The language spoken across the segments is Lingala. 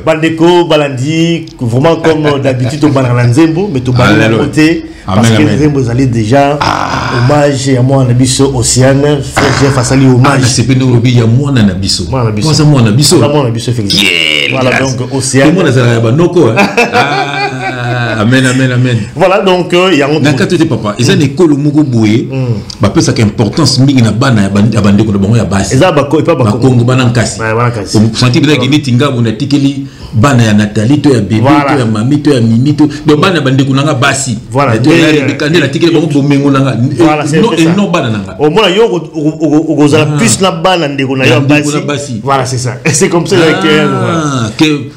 Bandeko, Balandi, vraiment comme d'habitude au Bananzembo, mais tout Bananzembo, parce que Nzembo allait déjà hommage à moi Nabiso Océane, frère face à lui hommage. C'est pas nous il y a moi Nabiso. Moi c'est moi Nabiso. Moi Nabiso effectivement. Voilà donc Océane. Tout le monde a banoko. Amen. Voilà donc il y a un. Nakatu te papa. Ils ont école Mugo Boué. Ba peu ça qu'importance mingi na bana ya bandeko na bango ya basi. Eza bako et pas bako. Kongo banankasi. On sentit bien que Nitinga on a tikeli bana ya Nathalie to ya bébé to ya mami to ya mimi to donc bana bandeko nanga basi. Voilà. Quand la tikeli bango bomengo nanga. Non bana nanga. Au moins yo ozala plus na bana ndeko na yo basi. Voilà c'est ça. C'est comme ça que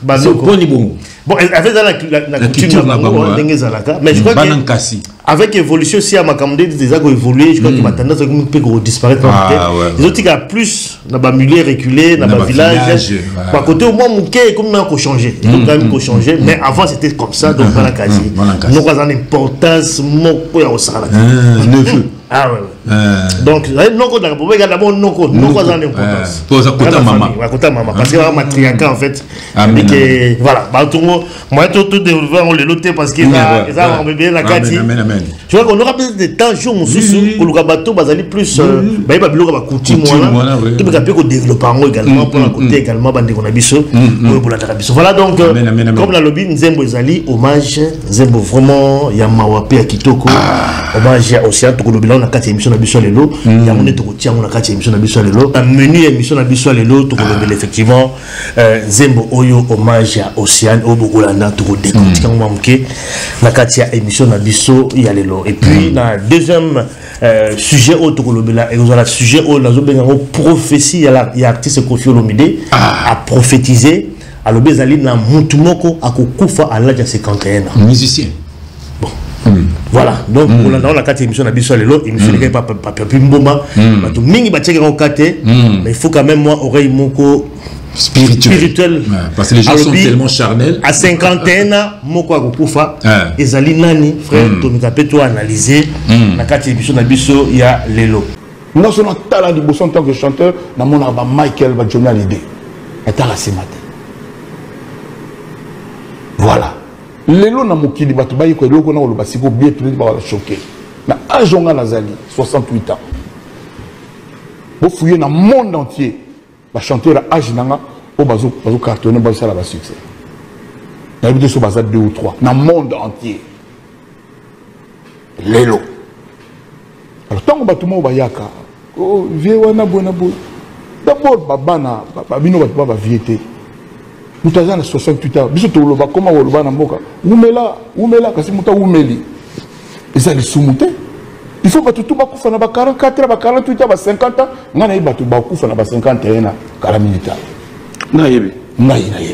boni bon. Bon, avec la culture mais je crois que avec l'évolution aussi à Makamde des agos évolué, je crois que ma tendance à disparaître. Les autres qui a plus dans le milieu reculé, dans le village. Par côté au moins mon cœur comme on a changé, donc quand même changer, mais avant c'était comme ça donc dans la case. Nous avons une importance mon au Sahara. Ah ouais. Donc non qu'on a pas d'abord non qu'on a une importance. Pour ça côté maman. Côté maman parce que la matriarcat en fait. Voilà, bah tout moi tout développé on les loté parce que ça on bébé la carte. Tu vois qu'on aura plus de temps jour mon souci pour le bateau bazali plus bah il va biloko ba coutume voilà. Tout le peu ko développer également pour la côté également bande qu'on a biso pour la biso. Voilà donc comme la lobby Nzembo ezali hommage Nzembo vraiment ya mawape ya kitoko hommage aussi à tout le bilan na carte émission na biso lelo ya mon to tia mon carte émission na biso lelo un menu émission na biso lelo to ko effectivement Nzembo oyo hommage à Océane au Bogolanda to ko décortiquer moi mké na carte émission na biso ya lelo et puis na deuxième sujet au to ko lobela et la sujet au la zo benga prophétie ya artiste Koffi Olomide a prophétisé à l'obésali na mutumoko akokufa à l'âge de 51 ans musicien. Voilà donc on a dans la carte émission na biso lelo émission n'est pas mboma bato mingi ba tcheka ko kate mais il faut quand même moi oreille moko spirituel parce que les gens sont tellement charnels à 51 ans moko akokufa ezali nani frère Tomika Peto analyser na carte émission na biso ya lelo non seulement talent de bousson en tant que chanteur na mon ba Michael ba Johnny Hallyday eta la matin voilà lelo na mokili bato bayi ko eloko na ko basiko bien tout ba choqué na ajonga nazali 68 ans bo fouiller na monde entier ba chanteur à âge nanga o bazo cartonner ba ça la succès na bido so baza 2 ou 3 na monde entier lelo alors tant bato mo bayaka o vie wana bona bo d'abord babana babino bato ba viété nous avons 68 ans. Biso toloba comment woloba na mboka. Umela kasi muta umeli. Eza les soumouté. Il faut pas tout bakufa na ba 44 ba 48 ba 50 ans. Ngana iba tout bakufa na ba 51 ans. Kala militaire. Na yebi.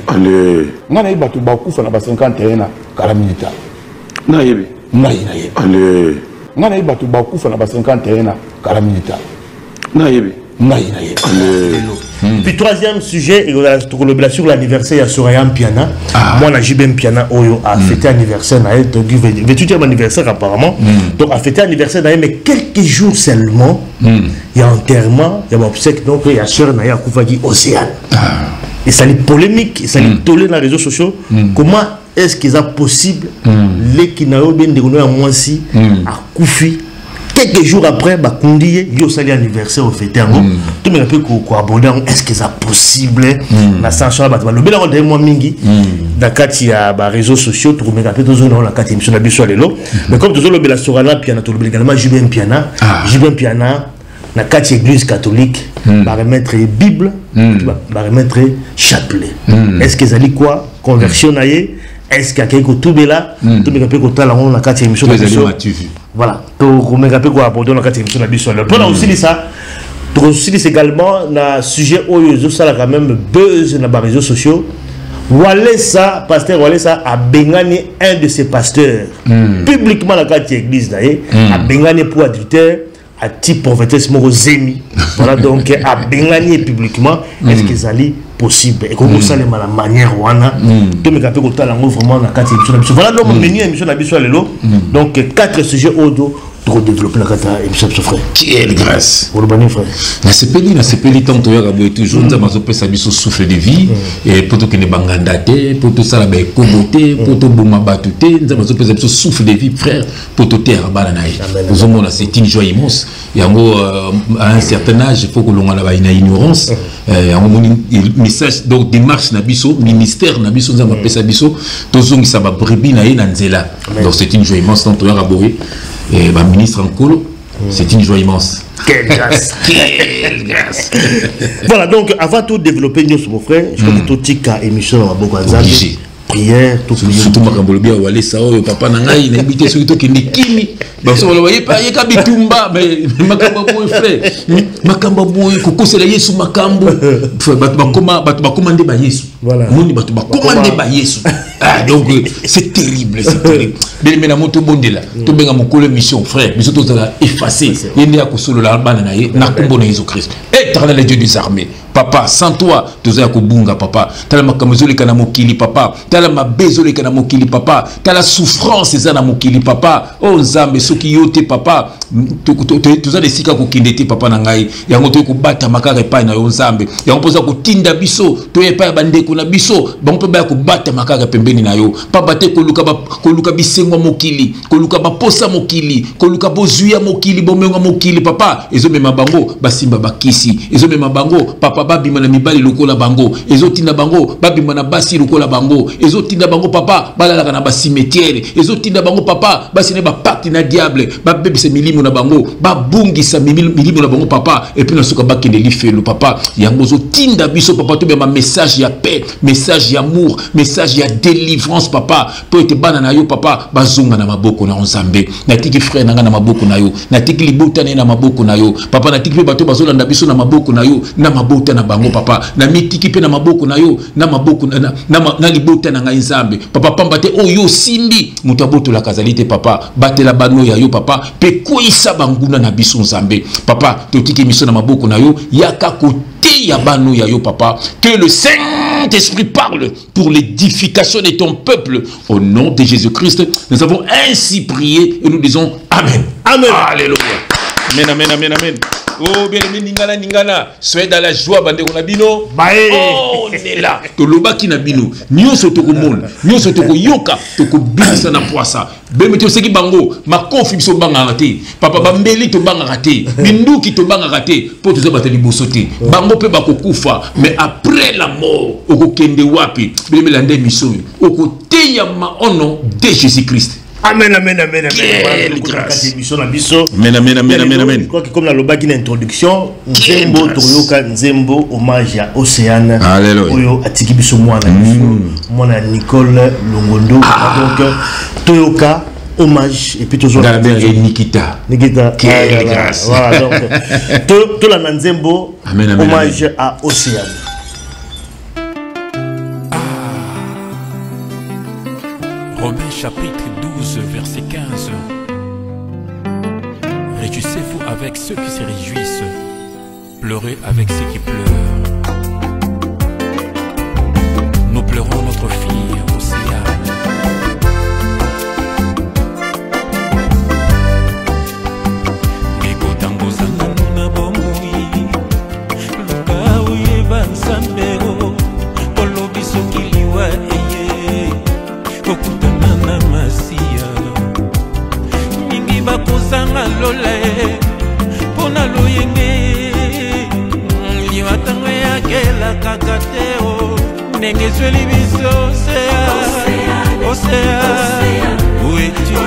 Allez. Ngana iba tout bakufa na ba 51 ans. Kala militaire. Na yebi. Allez. Ngana iba tout bakufa na ba 51 ans. Kala militaire. Na yebi. Puis troisième sujet, sur l'anniversaire de Soraya Mpiana. Moi, la JB Mpiana Oyo a fêté anniversaire. Il anniversaire apparemment. Donc, a fêté anniversaire, mais quelques jours seulement, il y a enterrement, il y a un obsèque, donc il y a Sœur Naya Koufagi Océane. Et ça est polémique, ça est tolé dans les réseaux sociaux. Comment est-ce qu'il est possible, les qui n'ont bien déroulé à moi si, à Koufi? Quelques jours après, Bakundi, il y a aussi l'anniversaire au fêté. Tout le monde peut aborder est-ce que c'est possible na sanction là le bela on moi mingi dans les réseaux sociaux tout le monde peut toujours dans la carte émission na biso lelo mais comme toujours le bela sorana piano tout le également JB Piana na carte église catholique va remettre Bible va remettre chapelet est-ce que ça dit quoi conversion naie est-ce qu'il y a quelque chose tout bela tout le monde peut côté là on la carte émission na biso voilà tout le monde peut aborder la carte émission na biso lelo pour aussi ça aussi également na sujet où ils ça quand même buzz dans les réseaux sociaux. Walesa pasteur Walesa a bengani un de ses pasteurs publiquement la carte église d'ailleurs a bengani pour adultère à type prophétesse Morozemi. Voilà donc a bengani publiquement est-ce que ça est possible et comment ça la manière wana tout me capé côté là vraiment la carte émission. Voilà donc menu émission na biso lelo donc 4 sujets audio trop développé la cata et monsieur frère. Quelle grâce. Pour le bon frère. Na sepeli tant to yaka boy toujours nza mazo pesa biso souffle de vie et poto que ne banganda te poto sala ba kobote poto boma batute nza mazo pesa biso souffle de vie frère poto terre bana na nous on a c'est une joie immense et à un certain âge il faut que l'on a la ignorance message donc démarche na biso ministère na biso nza ma pesa biso tozongi sa ba brebis na na nzela donc c'est une joie immense tant to yaka boy et ba ministre en colo c'est une joie immense. Quelle grâce. Quelle grâce. Voilà, donc avant tout développer nous, mon frère, je crois que tout tika émission à Bokanza. Prière, tout prière. Surtout Makambolo ou aller ça, papa Nangaï, n'habite surtout qui n'est kimi. Bon, ça, vous voyez pas, il y a Kabitumba, mais Makambabo est frère. Makambabo est Koko, c'est la Yesu Makambo. Batuma commander ba Yesu. Voilà. Moni Batuma commander ba Yesu. Ah, donc, c'est terrible, c'est terrible. Mais la moto bondela, tout bien à mon collègue mission, frère, mais surtout, ça l'a effacé. Il y a Kosolo la bananaye, Nakumbo na Jésus-Christ. Éternel Dieu des armées. Papa, sans toi, tu as Kubunga, papa. Tu as la makamazole kanamokili, papa. Tu as la mabezole kanamokili, papa. Tu as la souffrance, c'est mokili, papa. Oh, Nzambe, ce qui yote, papa. Tu as des sika kokindete, papa Nangaï. Yango tu kubata makare pa na Nzambe. Yango posa kutinda biso. Tu es pas bande kuna biso. Bon peut pas kubata makare pembeni na yo. Papa te koluka bisengo mokili. Koluka baposa mokili. Koluka bozuya mokili, bomenga mokili, papa. Ezo mema bango, basimba bakisi. Ezo mema bango, papa. Babima na mibali lokola bango ezotinda bango babima na basi lokola bango ezotinda bango papa balala na ba cimetière ezotinda bango papa basi ne ba parti na diable babebisa milimo na bango babungisa milimo na bango papa et puis na suka bakende lifelo papa yango zotinda biso papa to ba message ya paix message ya amour message ya délivrance papa po ete bana na yo papa bazonga na maboko na Nzambe natiki frère nanga na maboko na yo natiki libotane na maboko na yo papa natiki pe bato bazolanda biso na maboko na yo na mabota na bango papa na mitiki pe na maboko na yo na maboko na libota na Nzambe papa pamba te oyo simbi mutaboto la kazalite papa batela bano ya yo papa pe koisa banguna na biso Nzambe papa totiki miso na maboko na yo yaka kote ya bano ya yo papa que le Saint-Esprit parle pour l'édification de ton peuple au nom de Jésus-Christ nous avons ainsi prié et nous disons amen. Amen. Alléluia. Amen, amen, amen, amen. Oh, bien aimé, ningana, soyez dans la joie, bande konabino. Oh, on est là. To loba kinabino. Nyoso toko mon, nyoso toko yoka, toko bisa na poisa. Beme to seki bango, ma konfi biso banga raté. Papa bambeli to banga raté. Binduki to banga raté. Po to zaba teli bosote. Bango pe bakokufa, mais après la mort, oko kende wapi. Beme lande miso. Oko teya ma ono de Jésus-Christ. Amen, amen, amen, amen. Amen, amen, amen, amen, amen. Je crois que comme la loba qui l'introduction, Nzembo, Toyoka, Nzembo, hommage à Océane. Alléluia. Oyo, Atiki Biso, moi, Nicole Longondo. Donc, Toyoka, hommage, et puis toujours. Nikita. Nikita. Quelle grâce. Voilà, donc, tout la Nzembo, hommage à Océane. Romains chapitre 12, verset 15. Réjouissez-vous avec ceux qui se réjouissent, pleurez avec ceux qui pleurent. Nous pleurons notre fille Océane. Mikotango zanga na bomui, luka uye bansambero, kolobiso kiliwa eye, kokutana na masia. Mingi bakozanga lole, pona loyenge, liwatango ya kela kakateo, nenge zweli biso Océane, Océane, où es-tu?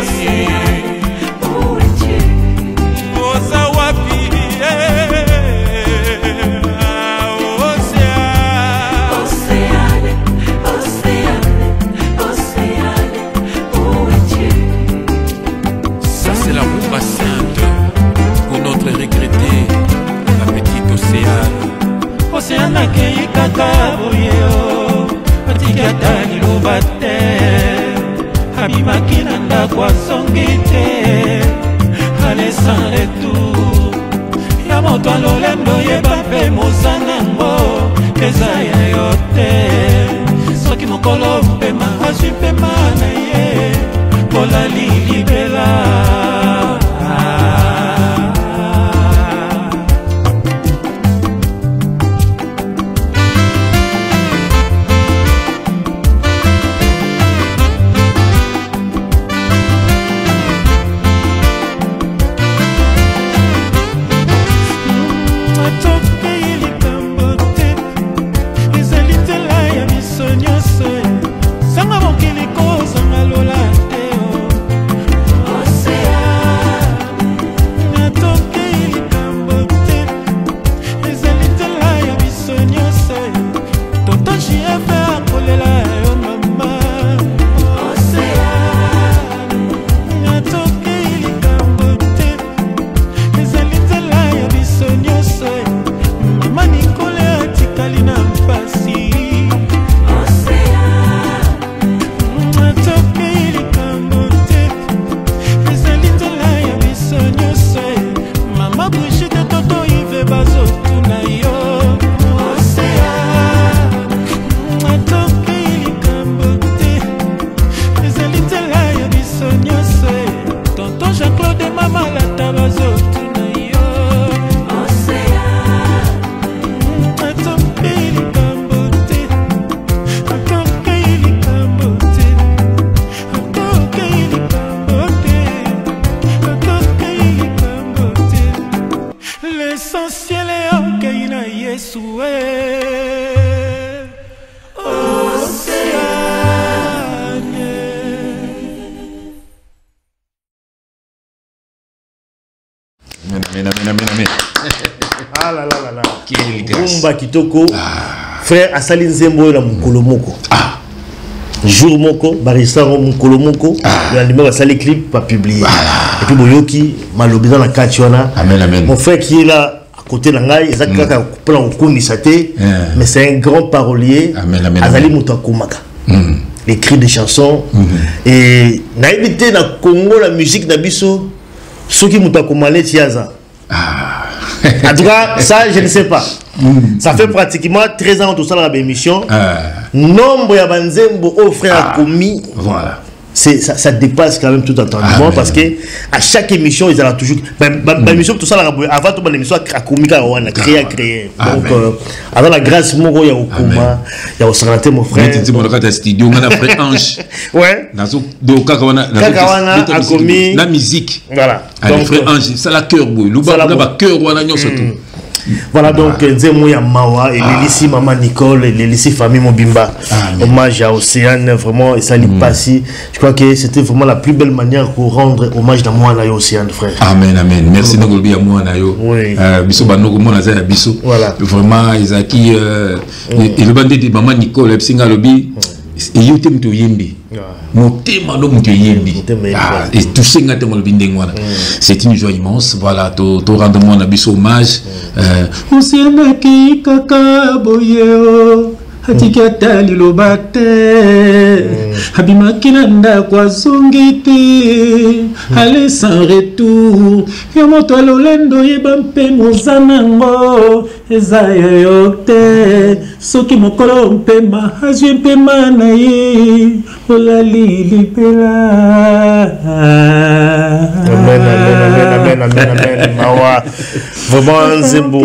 Océane akei kaka boyeo atika liloba te abimaki na ndako asongi te ale sans retour ya moto alolendo yeba mpe mozanango eza ya yo te soki mokolo mpema azwi mpema na ye kolali libela quelle grâce. Bumba Kitoko. Frère Asali Nzembo na mukolo moko. Jour moko, barista mukolo moko. Le numéro Asali clip pas publié. Et puis Boyoki malobi dans la kachona. Amen amen. Mon frère qui est là à côté de l'angai, il mais c'est un grand parolier. Amen amen. Azali Mutakumaka. Écrit des chansons. Et na évité na Congo la musique d'Abisso. Ceux qui Mutakumane Tiaza. En tout cas, ça je ne sais pas. Ça fait pratiquement 13 ans tout ça dans l'émission. Nombre de Banzembo au frère commis. Voilà. Ça dépasse quand même tout entendement parce que à chaque émission ils ont toujours l'émission tout ça avant toute l'émission à commis à créer donc avant la grâce moro ya okuma ya osangate mon frère tu mon dans studio on a frère Ange ouais nazo do kakawana a commis la musique voilà donc frère Ange ça la cœur boy lu ba cœur wana nyonso tout. Voilà donc Nzemo ya Mawa et Lelisi Maman Nicole et Lelisi Famille Mobimba. Hommage à Océane, vraiment, et ça n'y passe. Je crois que c'était vraiment la plus belle manière pour rendre hommage à moi, Océane, frère. Amen, amen. Merci de à moi, Nayo. Oui. Bisso Banoko, mon azar, Bisso. Voilà. Vraiment, Isaki, et le bandit de Maman Nicole, Epsinga Lobi, et Yotem to Yembi. Et tout ça, c'est une joie immense. Voilà, tout rendement à bis hommage. Océane qui kaka boyeo, hatikata lilobate, habimakinanda kwa zongete, aller sans retour. Yamoto alolendo yebampe mozanango, ezaya yokte, soki mokolo mpema, azwe mpema na ye, olali libela. Amen, amen, amen, amen, amen, Mawa. Vraiment, Nzembo.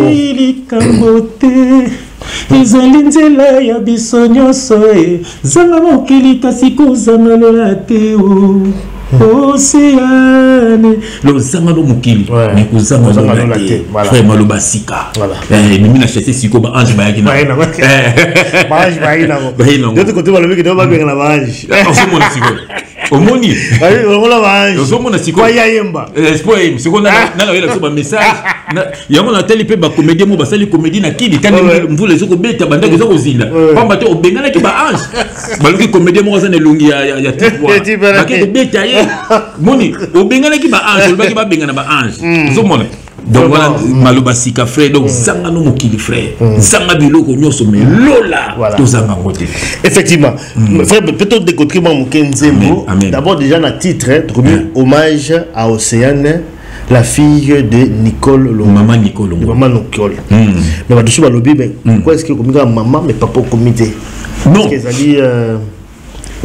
ezali nzela ya biso nyonso zanga mokili kasi kozanga lola te Océane lozanga no mokili mais kozanga lola te frère maloba sika mimi na chasse siko ba ange bayaki na ba ange bayaki na de côté balobi que ba benga na ba ange on mona siko omoni on la ba ange on mona siko ya yemba espoir siko na wela so ba message yango na teli pe ba comédie mo ba sali comédie na kidi tande mvule zo ko beta banda ko zo ko zinda pamba te obenga na ki ba ange baloki comédie mo za ne lungi ya tipwa ba ke beta ye moni obenga na ki ba ange ba ki ba benga na ba ange zo mona. Donc voilà, maloba sika frère, donc zanga no mokili frère, zanga biloko nyonso mais lola to zanga ngote. Effectivement, frère peut-être découvrir mon Nzembo. D'abord déjà le titre, hommage à Océane, la fille de Nicole Longo. Maman Nicole Longo. Maman Nicole. Mais va dessus balobi mais pourquoi est-ce que comme maman mais pas pour comité? Non. Parce que ça dit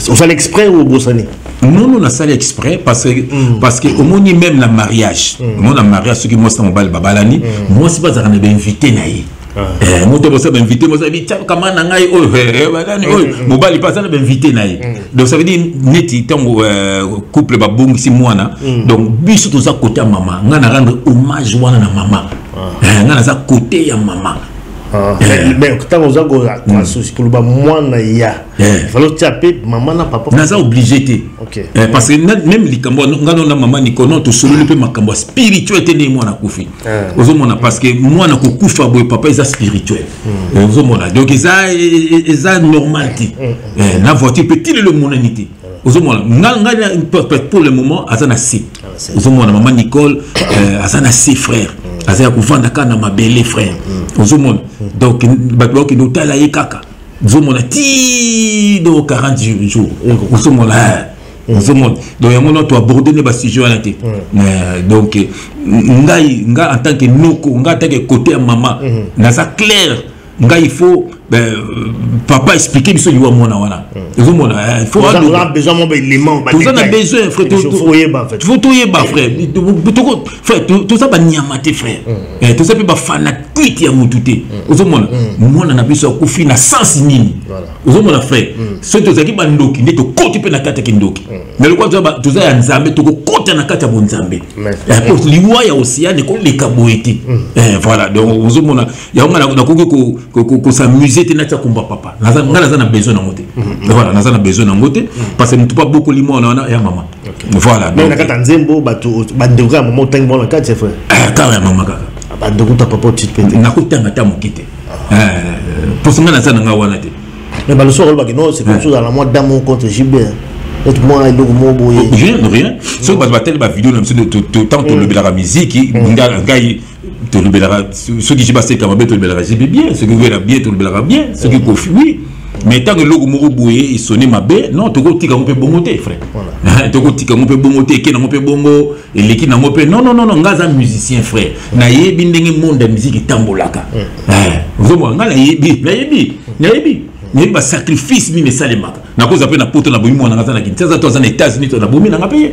on fait l'exprès ou au Bossani? Non, on a ça exprès parce que au moins même la mariage, moi la mariage ce qui moi ça mobile babalani, moi c'est pas ça qu'on est invité naïe. Moi tu vas invité, moi ça veut dire comment nangai mobile pas ça invité naïe. Donc ça veut dire neti tant couple babong si moi na, donc biso tout ça côté maman, on a rendre hommage wana na maman, on a ça côté ya maman. Mais quand on a pour le moi ya il faut taper maman na papa na ça obligé parce que même les cambo ngano na maman ni kono to solo pe makambo spirituel te ne moi na kufi ozomona parce que moi na kokufa boy papa est spirituel ozomona donc ça normal na voiture petit le monanité ozomona nganga pour le moment azana si ozomona maman Nicole azana si frère azaya kuvanda kana mabele frère ozomona donc baklo ki notala ye kaka ozomona ti do 40 jours ozomona ozomona donc yamono to aborder ne ba sujet wana te donc ngai en tant que noko ngai en tant que côté maman na ça clair ngai il faut papa expliquer biso liwa mona wana ozomona il faut avoir besoin mon élément tout ça a besoin frère tu faut tout yeba frère frère tout ça ba niamate frère tout ça peut ba fanatique ya mututé ozomona mona na biso ko fina sens nini ozomona frère ce to zaki ba ndoki ndeto koti pe na kata ki ndoki mais le quoi tout ça ya nzambe to ko kota na kata bon nzambe pour liwa ya Océane ko le kaboeti voilà donc ozomona ya ngana na ko s'amuser te na tia kumba papa naza na besoin na ngote voilà naza na besoin na ngote parce que ne pas beaucoup limon na ya maman voilà mais na kata Nzembo bato bandeuka maman tangi bon na kata frère quand même maman kaka donc tu papa tu peux na ko tanga ta mokite pour ce ngana ça nga wana te mais le soir non c'est quelque chose à la mode dans mon contre JB et moi il logo boye rien so ba tel ba vidéo na tant to le bela musique ngai to le bela ce qui passe comme to le bela JB bien ce qui veut bien to le bela bien ce qui confie oui mais tant que logo moko boye il sonne ma bé non to ko tika on peut bongoter frère to ko tika on peut bongoter ke na on peut bongo et l'équipe na on peut non ngaza musicien frère na yebi ndenge monde musique tambolaka vous moi ngala yebi ba sacrifice mi mesalemaka na cause après na poto na bomi mwana ngata na Kinshasa to za na États-Unis to na bomi na ngapaye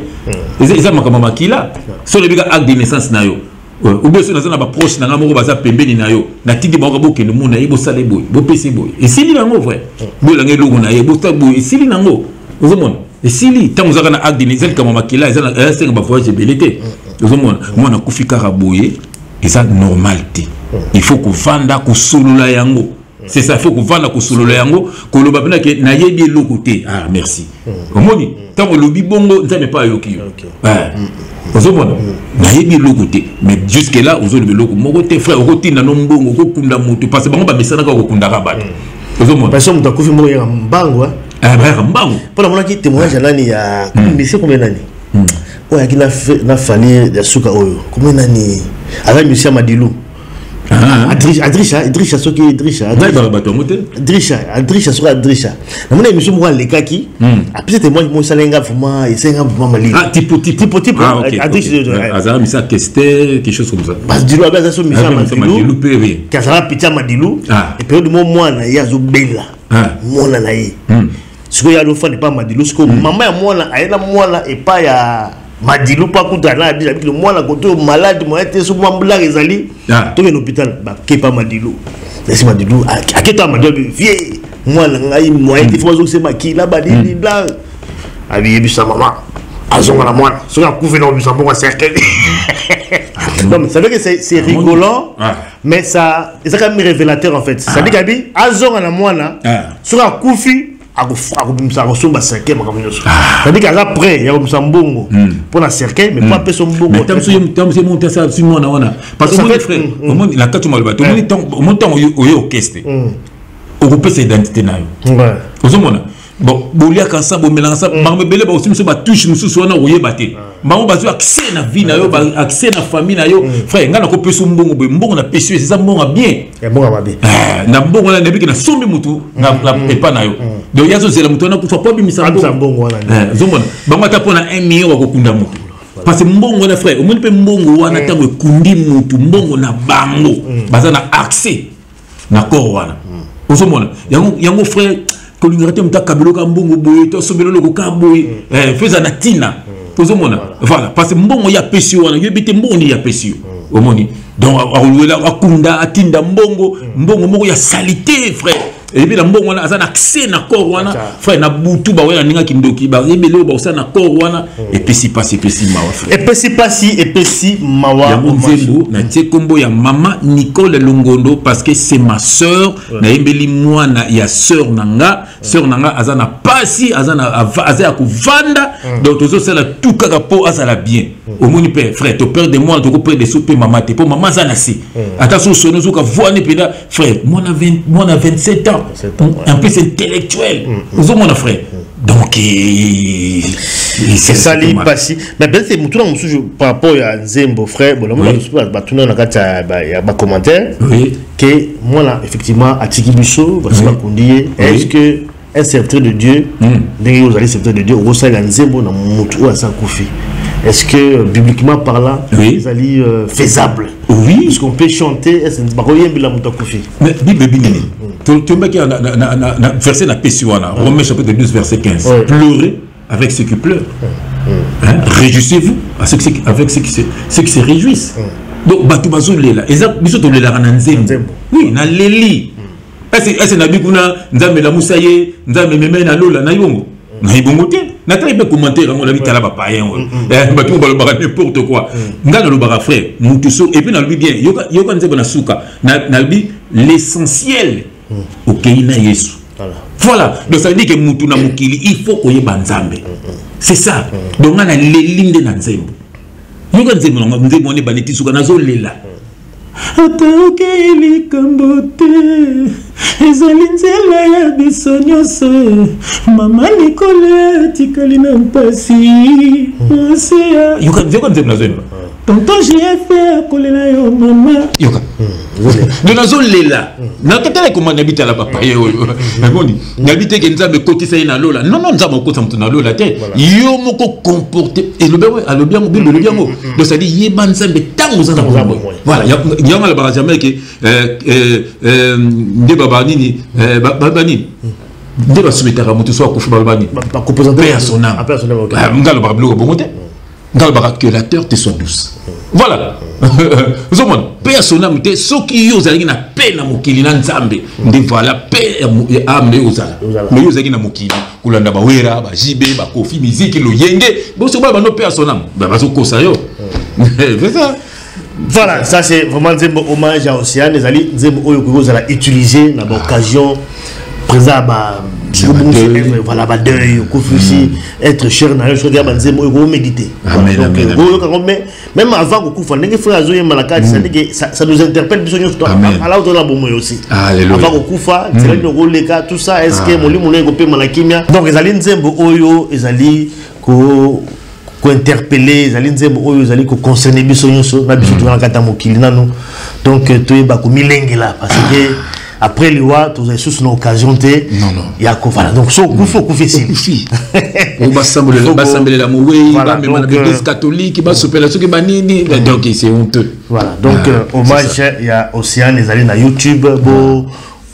eza makama makila so le biga acte de naissance na yo ou bien na ba proche na ngamoko baza pembeni na yo na tindi ba ko ke no mona yebo sale boy bo pesi boy et sili nango vrai bo la ngelo na yebo sta boy et sili nango vous mona et sili tango za na acte de naissance kama makila eza na c'est ba voyage belité vous mona kufika raboye et ça normalité il faut que vanda ko solola yango. C'est ça, il faut qu'on vende la solo yango, que le babina que na yebi le côté. Ah merci. Omoni, tant que le bibongo, ça n'est pas yoki. Vous voyez, na yebi le côté. Mais jusque là, vous avez le loco. Mon côté frère, côté na nombongo, ko kunda moto, parce que bango ba mesana ka ko kunda rabat. Vous voyez, personne t'a confié mo ya mbango. Ah ba mbango. Pour la mona qui témoignage nani ya mais c'est combien nani? Oya qui na fali ya suka oyo. Combien nani? Avec monsieur Madilou. Adrisha soki Adrisha sur Adrisha na mona émission moi les kaki après témoigne moi salenga vraiment et c'est vraiment malin type Adrisha azara misa keste quelque chose comme ça parce que Madilou abaza so misa Madilou kasara picha Madilou et période mo mwana ya zo bela mwana na ye siko ya lo fa ne pas Madilou siko maman ya mwana ayela mwana et pas ya Madilou pas contre là dit le moi la côté malade moi était sous moi blague ezali to en hôpital ba ke pas Madilou laisse Madilou a que toi Madilou vieux moi ngai moi il faut que c'est maki là ba dit là abi bi sa maman azonga la moi so ka couver dans sa bon cercle non mais ça veut que c'est rigolant mais ça c'est quand même révélateur en fait ça dit qu'abi azonga la moi là so ka coufi agosomba cercueil makambo nyonso c'est-à-dire qu'aza prêt ya komisa mbongo pour na cercueil mais pas peso mbongo mais tamso monter ça sur moi na parce que mon frère au monde la katu maloba to montant oyo orchestre o kopesa identité na yo ozomona bon bolia kansa bo melansa marme belé ba aussi ba touche mususu wana oyeba te bango bazo accès na vie na yo ba accès na famille na yo frère ngana ko peso mbongo bo mbongo na peso c'est ça mbongo bien ya mbongo ba bien na mbongo na nebi na sombi mutu na epa na yo donc yazo zela mutu na kufa po bimisa mbongo wana zomona bango ata pona 1 million wa kokunda mutu parce que mbongo na frère omoni pe mbongo wana tango ekundi mutu mbongo na bango baza na accès na corps wana ozomona yango frère que l'ingrédient mta kabelo ka mbongo boye to sobelo loko ka boye feza na tina tozomona voilà parce que mbongo ya pesio wana yebite mbongo ya pesio omoni donc akunda atinda mbongo moko ya salité frère et puis la mbongo wana azana accès na corps wana frère na butu ba wana ninga kindoki ba ebele ba usana corps wana et puis si passe mawa frère et puis si mawa ya monzembo na tie kombo ya mama Nicole Longondo parce que c'est ma sœur na embeli mwana ya sœur nanga azana pasi azana azaya kuvanda donc tozo sala tout kaka po azala bien au moni père frère to père de moi to ko père de soupe maman te po maman azana si attention sono zo ka voine peda frère moi na 27 ans en plus intellectuel vous mon frère donc c'est ça li passi mais ben c'est mutu na musu par rapport à Nzembo frère bon moi ba tuna na kata ba commentaire que moi là effectivement atiki biso parce que kondié est-ce que un serviteur de Dieu dès vous allez serviteur de Dieu au ça Nzembo na mutu ou ça koufi est-ce que bibliquement parlant c'est faisable est-ce qu'on peut chanter est-ce que ba koyemba la mutu koufi mais bible bingeni tu mets qui na verset na Pessuana Romains chapitre 12 verset 15 pleurez avec ceux qui pleurent réjouissez-vous avec ceux qui se réjouissent donc batu bazolela exact biso to lela na Nzembo oui na leli est-ce na bikuna nzambe la musaye nzambe meme na lola na yongo na ibongo te na taille be commentaire on la bitala ba payen batu ba lo n'importe quoi ngana lo ba frère mutuso et puis na lui bien yoka Nzembo na suka na lui l'essentiel ok na Yesu voilà donc ça veut dire que mutu na mukili il faut qu'on y banzambe c'est ça donc on a l'élinde na Nzembo yoka Nzembo ne baneti suka nazo lela atauke likambo te ezali nzela ya biso nyonso mama Nicole tikali na mpasi oseya yoka nzembo nazwemba tonton j'ai fait kolela yo mama yoka de nazolela nakatala koma nabita la papa yo ngoni nabite ke nzambe kotisa ina lola non nzambe okota mtu na lola te yo moko comporter et le bien alobia mo bible le bien mo donc ça dit yeba nzambe tango za na voilà ya mala ba jamais que nde baba nini baba nini nde ba soumetera moto so akufa baba nini ba composant personnel ngalo ba blo bongo te ngalo ba que la terre te soit douce voilà vous avez personnel te soki yo zali na paix na mokili na nzambe nde voilà paix ame ozala mais yo zali na mokili kulanda ba wera ba jibe ba kofi musique lo yenge bo so ba no personnel ba zo kosa yo c'est ça. Voilà, ça c'est vraiment un hommage à Océane. Les alliés, ils ont utilisé l'occasion présent voilà, deuil, être cher dans le choix de méditer. Même avant que ça nous interpelle à l'autre aussi. Avant que tout ça, est-ce que donc les alliés, ils alliés interpeller les alliés qui concernent les gens donc tu es là parce que après les lois tu as sous une occasion il y a voilà donc so faut facile on va sembler la mouée même l'église catholique va souper la soupe banini donc c'est honteux voilà donc hommage il y a Océane les alliés na YouTube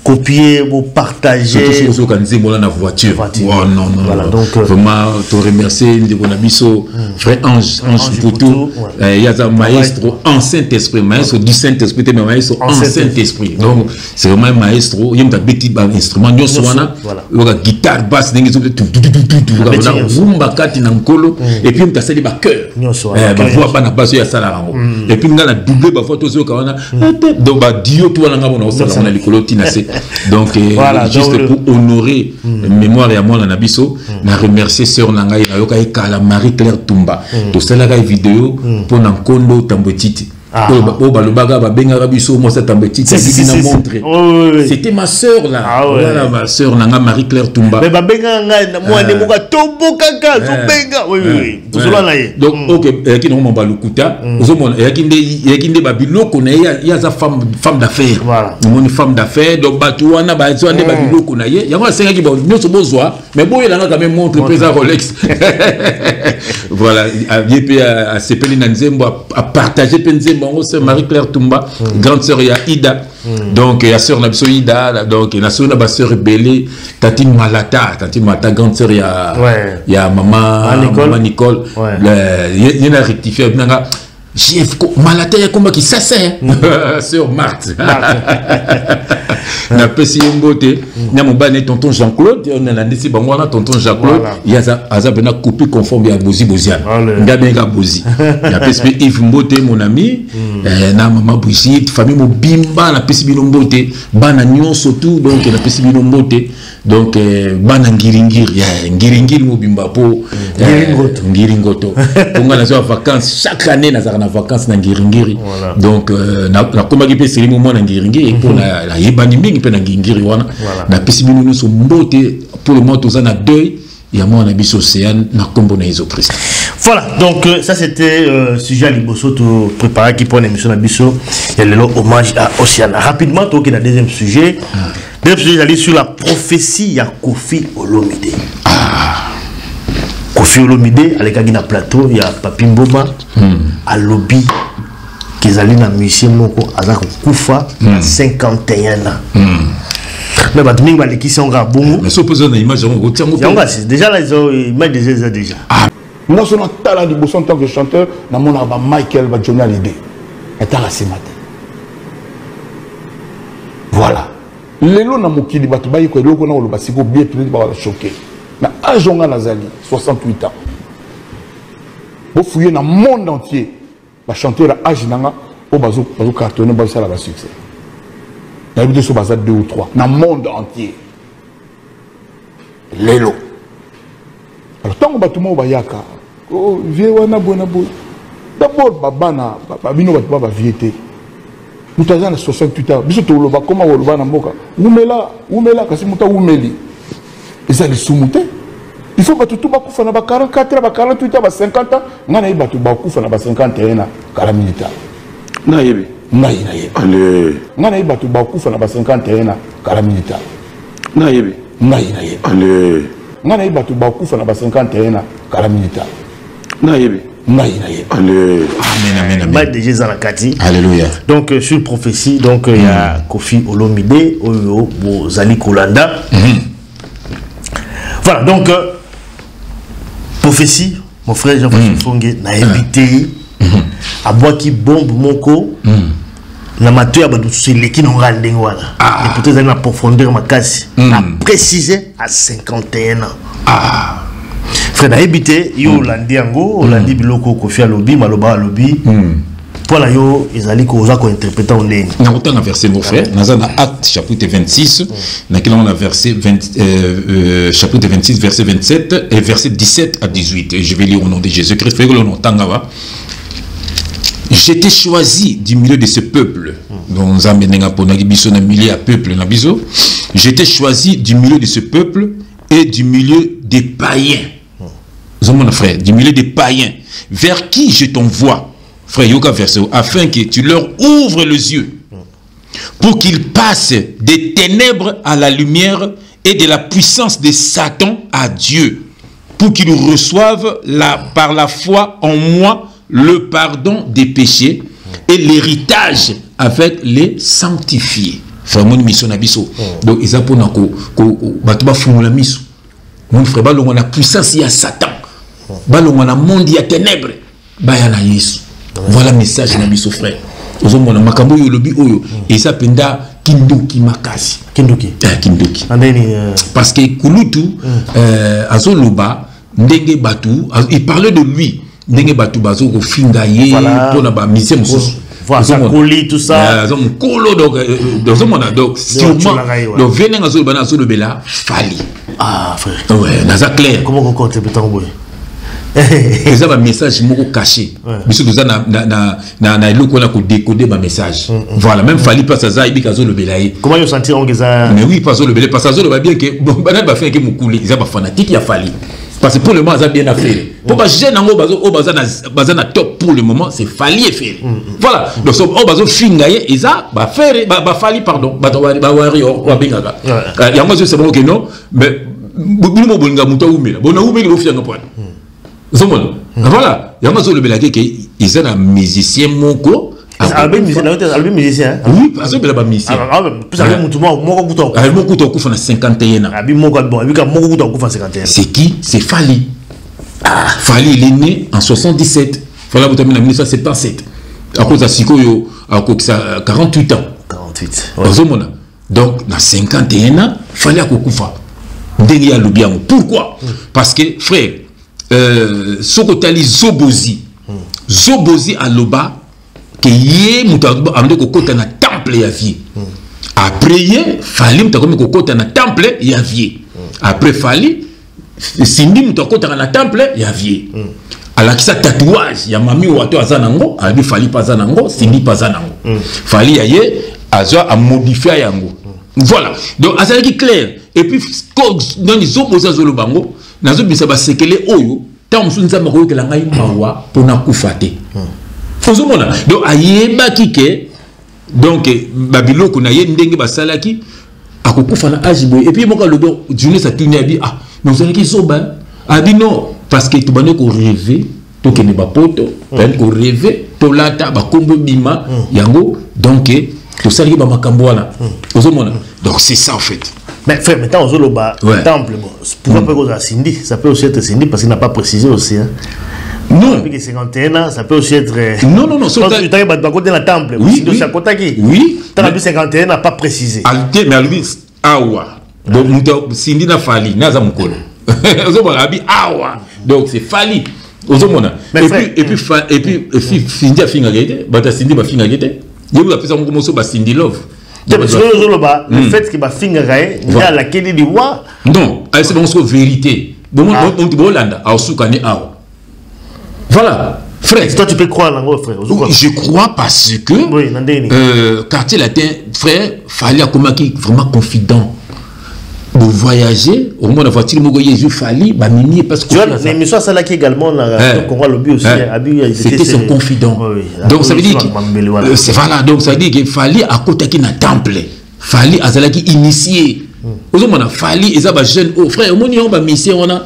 copier, vous partager. Surtout quand vous êtes dans la voiture. Oh non, non, voilà, donc, vraiment, te remercier de mon abisso, frère Ange Poutou. Il y a un maestro en Saint-Esprit, maestro du Saint-Esprit, mais maestro en Saint-Esprit. Donc, c'est vraiment un maestro. Il y a un petit instrument, il y a une guitare, basse, il y a un rumba, et puis il y a un cœur. Il y a un basse, il y a un et puis il y a un double, donc, Dieu, tout le monde a donc voilà, juste donc, pour honorer mémoire et à moi la biso na remercier sœur Nangaï na yoka ekala Marie-Claire Tumba to sala ga vidéo pour nankondo tambotiti c'était ma sœur là voilà ma sœur Nanga Marie-Claire Tumba donc ok qui non balukuta yakinde babiloko na ya za femme d'affaires mon femme d'affaires donc batuana ba zone babiloko na ye yango senga ki bon nyoso bozwa mais boye là quand même montre présent Rolex voilà yep à sepeli na nzembo à partager penzembo c'est Marie-Claire Tumba, grande sœur il y a Ida, donc il y a sœur Nabso Ida, donc il y a ma sœur Bélé, Tatine Malata, grande sœur il y a maman Nicole, il y a rectifié, JF Malata il y a combat qui s'assait, sœur Marthe. Na pesi mbote na mobane tonton Jean-Claude on a ndisi bango na tonton Jean-Claude il y a azabena copie conforme ya Bozi Boziane ngabenga Bozi na pesi Yves Mbote mon ami na maman Brigitte famille mobimba na pesi bino mbote bana nyonso tout donc na pesi bino mbote donc bana ngiringiri mobimba po ngiringoto ponga na vacances chaque année na za na vacances na ngiringiri donc na komba ki pesi limo na ngiringiri pour la yebani mingi pe na ngingiri wana na pesi bino so mbote pour le moment tous en a deuil il y a moi na biso Océane na kombo na Jésus Christ. Voilà, donc ça c'était sujet à Liboso tout préparé qui pour l'émission na biso il y a le hommage à Océane. Rapidement donc il y a deuxième sujet. Deuxième sujet aller sur la prophétie à Kofi Olomide. Kofi Olomide avec un plateau il y a Papi Mboma à lobby qu'ils na musicien moko azako kufa 51 ans. Mais batuming ba lekisi on ga bongo. Mais supposons na image on retient mo. Déjà là ils ont image déjà. Moi son talent de Bosso en tant que chanteur na mon ba Michael ba Johnny Hallyday. Eta la ce matin. Voilà. Lelo na mokili batu ba yiko eloko na oloba siko bien tout ba choqué. Na ajonga nazali 68 ans. Bo fouiller na monde entier. La chanteur à Ajinanga, au bazo cartonné, ça a succès. Il y a eu des bazar 2 ou 3 dans le monde entier. Lelo. Alors, tant que tu as yaka, vieux wana bona boy. D'abord, babana, babino va viété. Nous avons 68 ans. Biso to loba comment loba na mboka. Umela kasi muta umeli. Eza le sumuté. Il faut que tout bakufa na ba 44 ba 48 ba 50 ans, ngana iba to bakufa na ba 51 ans kala militaire. Na yebi. Na yebi. Allez. Ngana iba to bakufa na ba 51 ans kala militaire. Na yebi. Na yebi. Allez. Ngana iba to bakufa na ba 51 ans kala militaire. Na yebi. Allez. Amen, amen, amen. Alléluia. Donc sur prophétie, donc il y a Kofi Olomide, Oyo, Zali Kolanda. Voilà, donc prophétie, mon frère Jean-François Fongue n'a invité à boire qui bombe mon co. Na matoya ba dusele qui n'ont rien d'engwana. Et peut-être dans la profondeur ma casse, a précisé à 51 ans. Frère n'a habité yo Hollandi ango, Hollandi biloko Kofi Alobi, Maloba Alobi. Pour la yo ezali ko za ko interpréter en ligne. Na autant verset mon frère, dans Acte chapitre 26, dans lequel on a verset chapitre 26 verset 27 et verset 17 à 18. Et je vais lire au nom de Jésus-Christ. J'étais choisi du milieu de ce peuple. Donc j'étais choisi du milieu de ce peuple et du milieu des païens. Mon frère, du milieu des païens, vers qui je t'envoie, frère Yoga verset, afin que tu leur ouvres les yeux, pour qu'ils passent des ténèbres à la lumière et de la puissance de Satan à Dieu, pour qu'ils reçoivent par la foi en moi le pardon des péchés et l'héritage avec les sanctifiés. Frère, mon mission nabiso. Donc ils apprennent mon frère, on a puissance, il y a Satan. On a monde, il y a ténèbres. Voilà le message de notre frère. Et ça penda Kindoki Makasi. Kindoki. Kindoki. Parce que Kulutu, Azoloba, Ndenge Batu, il parlait de lui. Ndenge Batu Bazo, Fingaye, Ponaba, Misem. Voilà, ça colis, tout ça. Donc, sûrement, donc, venez à Zolbana, Zolobela, Fali. Ah, frère. Ouais, dans clair. Comment on compte le temps? Ils ont un message caché. Mais surtout, na iloko na ko décoder ma message. Voilà, même Fali passe à ça, il dit qu'azo le belaye. Comment ils sentir on ça? Mais oui, pas le belaye, parce que azo le va bien que bon banal va faire que moukouli, ils ont fanatique il a Fali. Parce que pour le moment, ça bien à faire. Pour pas jeune en au bazana top pour le moment, c'est Fali et faire. Voilà. Donc au bazo fingaye, ils a ba faire ba Fali pardon, ba wari wa bingaga. Il y a moi c'est bon que non, mais bino bolinga muta umela. Bona umela lo fianga point. Voilà, il y a un peu ils ont un musicien moko. Musicien. Oui, parce que c'est un musicien. C'est qui? C'est Fali. Fali, il est né en 77. Fali, il est né en 1977. À cause de Sikoyo, à cause de 48 ans. 48. Donc, dans 51 ans, Fali a Kokufa. Pourquoi? Parce que, frère, Sokotali Zobozi à Loba, que yé mutakuba amde kokota na temple ya vie. Après yé, Fali mutakuba kokota na temple ya vie. Après Fali, Sindi mutakota na temple ya vie. Alors kisa tatouage ya mami wato azanango, abi Fali pazanango, Sindi pazanango. Fali ya yé azwa a modifier yango. Voilà. Donc azalaki clair. Et puis dans les Zobozi azolobango, nazo bisa ba sekele oyo tant sunza mako ke la ngai mawa pona kufate. Fozomona. Donc ayeba kike donc babiloko na ye ndenge basalaki akokufa na ajibo et puis moka lobo journée ça tourner abi ah mais vous allez ki soba abi non parce que tu bane ko rêver to ke ne ba poto ben ko rêver to lata ba kombo bima yango donc to sali ba makambo wana. Fozomona. Donc c'est ça en fait. Mais frère, maintenant, on a le temple. Pourquoi pas qu'on a Cindy? Ça peut aussi être Cindy parce qu'il n'a pas précisé aussi. Hein. Non. Depuis 51 ans, ça peut aussi être. Non, non, non. Tu as pas côté de la temple. Oui. Oui. Oui. Tu as 51 n'a pas précisé. Mais à lui, awa. Donc, Cindy n'a Fali. N'a Zamukolo. Awa. Donc, c'est Fali. Et puis, Cindy a fini à guetter. Cindy va finir à guetter. Il y a fait ça, on commence à Cindy Love. Le fait qu'il va finir à la qualité du roi. Non, c'est bon, c'est vérité. Voilà. Frère. Toi, tu peux croire en frère. Je crois parce que quartier latin, frère, fallait vraiment confident. De voyager, au moins la voiture, il fallait parce que tu vois, l'émission ça là qui également Congo lobby aussi, c'était son confident. Donc ça veut dire c'est voilà, donc ça veut dire qu'il fallait à côté qui na temple, fallait à cela qui initié. Aux hommes on a fallait et ça va jeune frère, au moins on va mission on a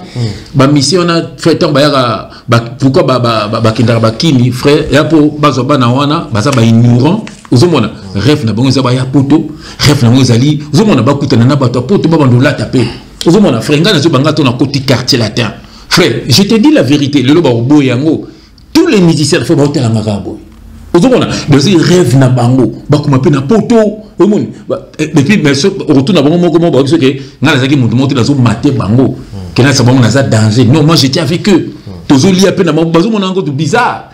frère tant pourquoi kindara bakini frère ya pour bazoba na wana baza ba ignorant. Aux hommes on a rêve na bango za ba ya poto, rêve na bango zali, aux hommes on a ba kutana na bato poto ba bandola taper. Aux hommes on a frère ngana zo banga to na côté quartier latin. Frère, je te dis la vérité, le loba obo yango, tous les musiciens faut ba hôtel na ngabo. Aux hommes on a des rêve na bango, ba kuma pe na poto. Et puis mais au retour na bango moko ba biso ke ngana zaki mutu monter na zo mater bango. Kena sa bango na za danger. Non, moi j'étais avec eux. Tozo li pe na bango bazo mona ngo bizarre.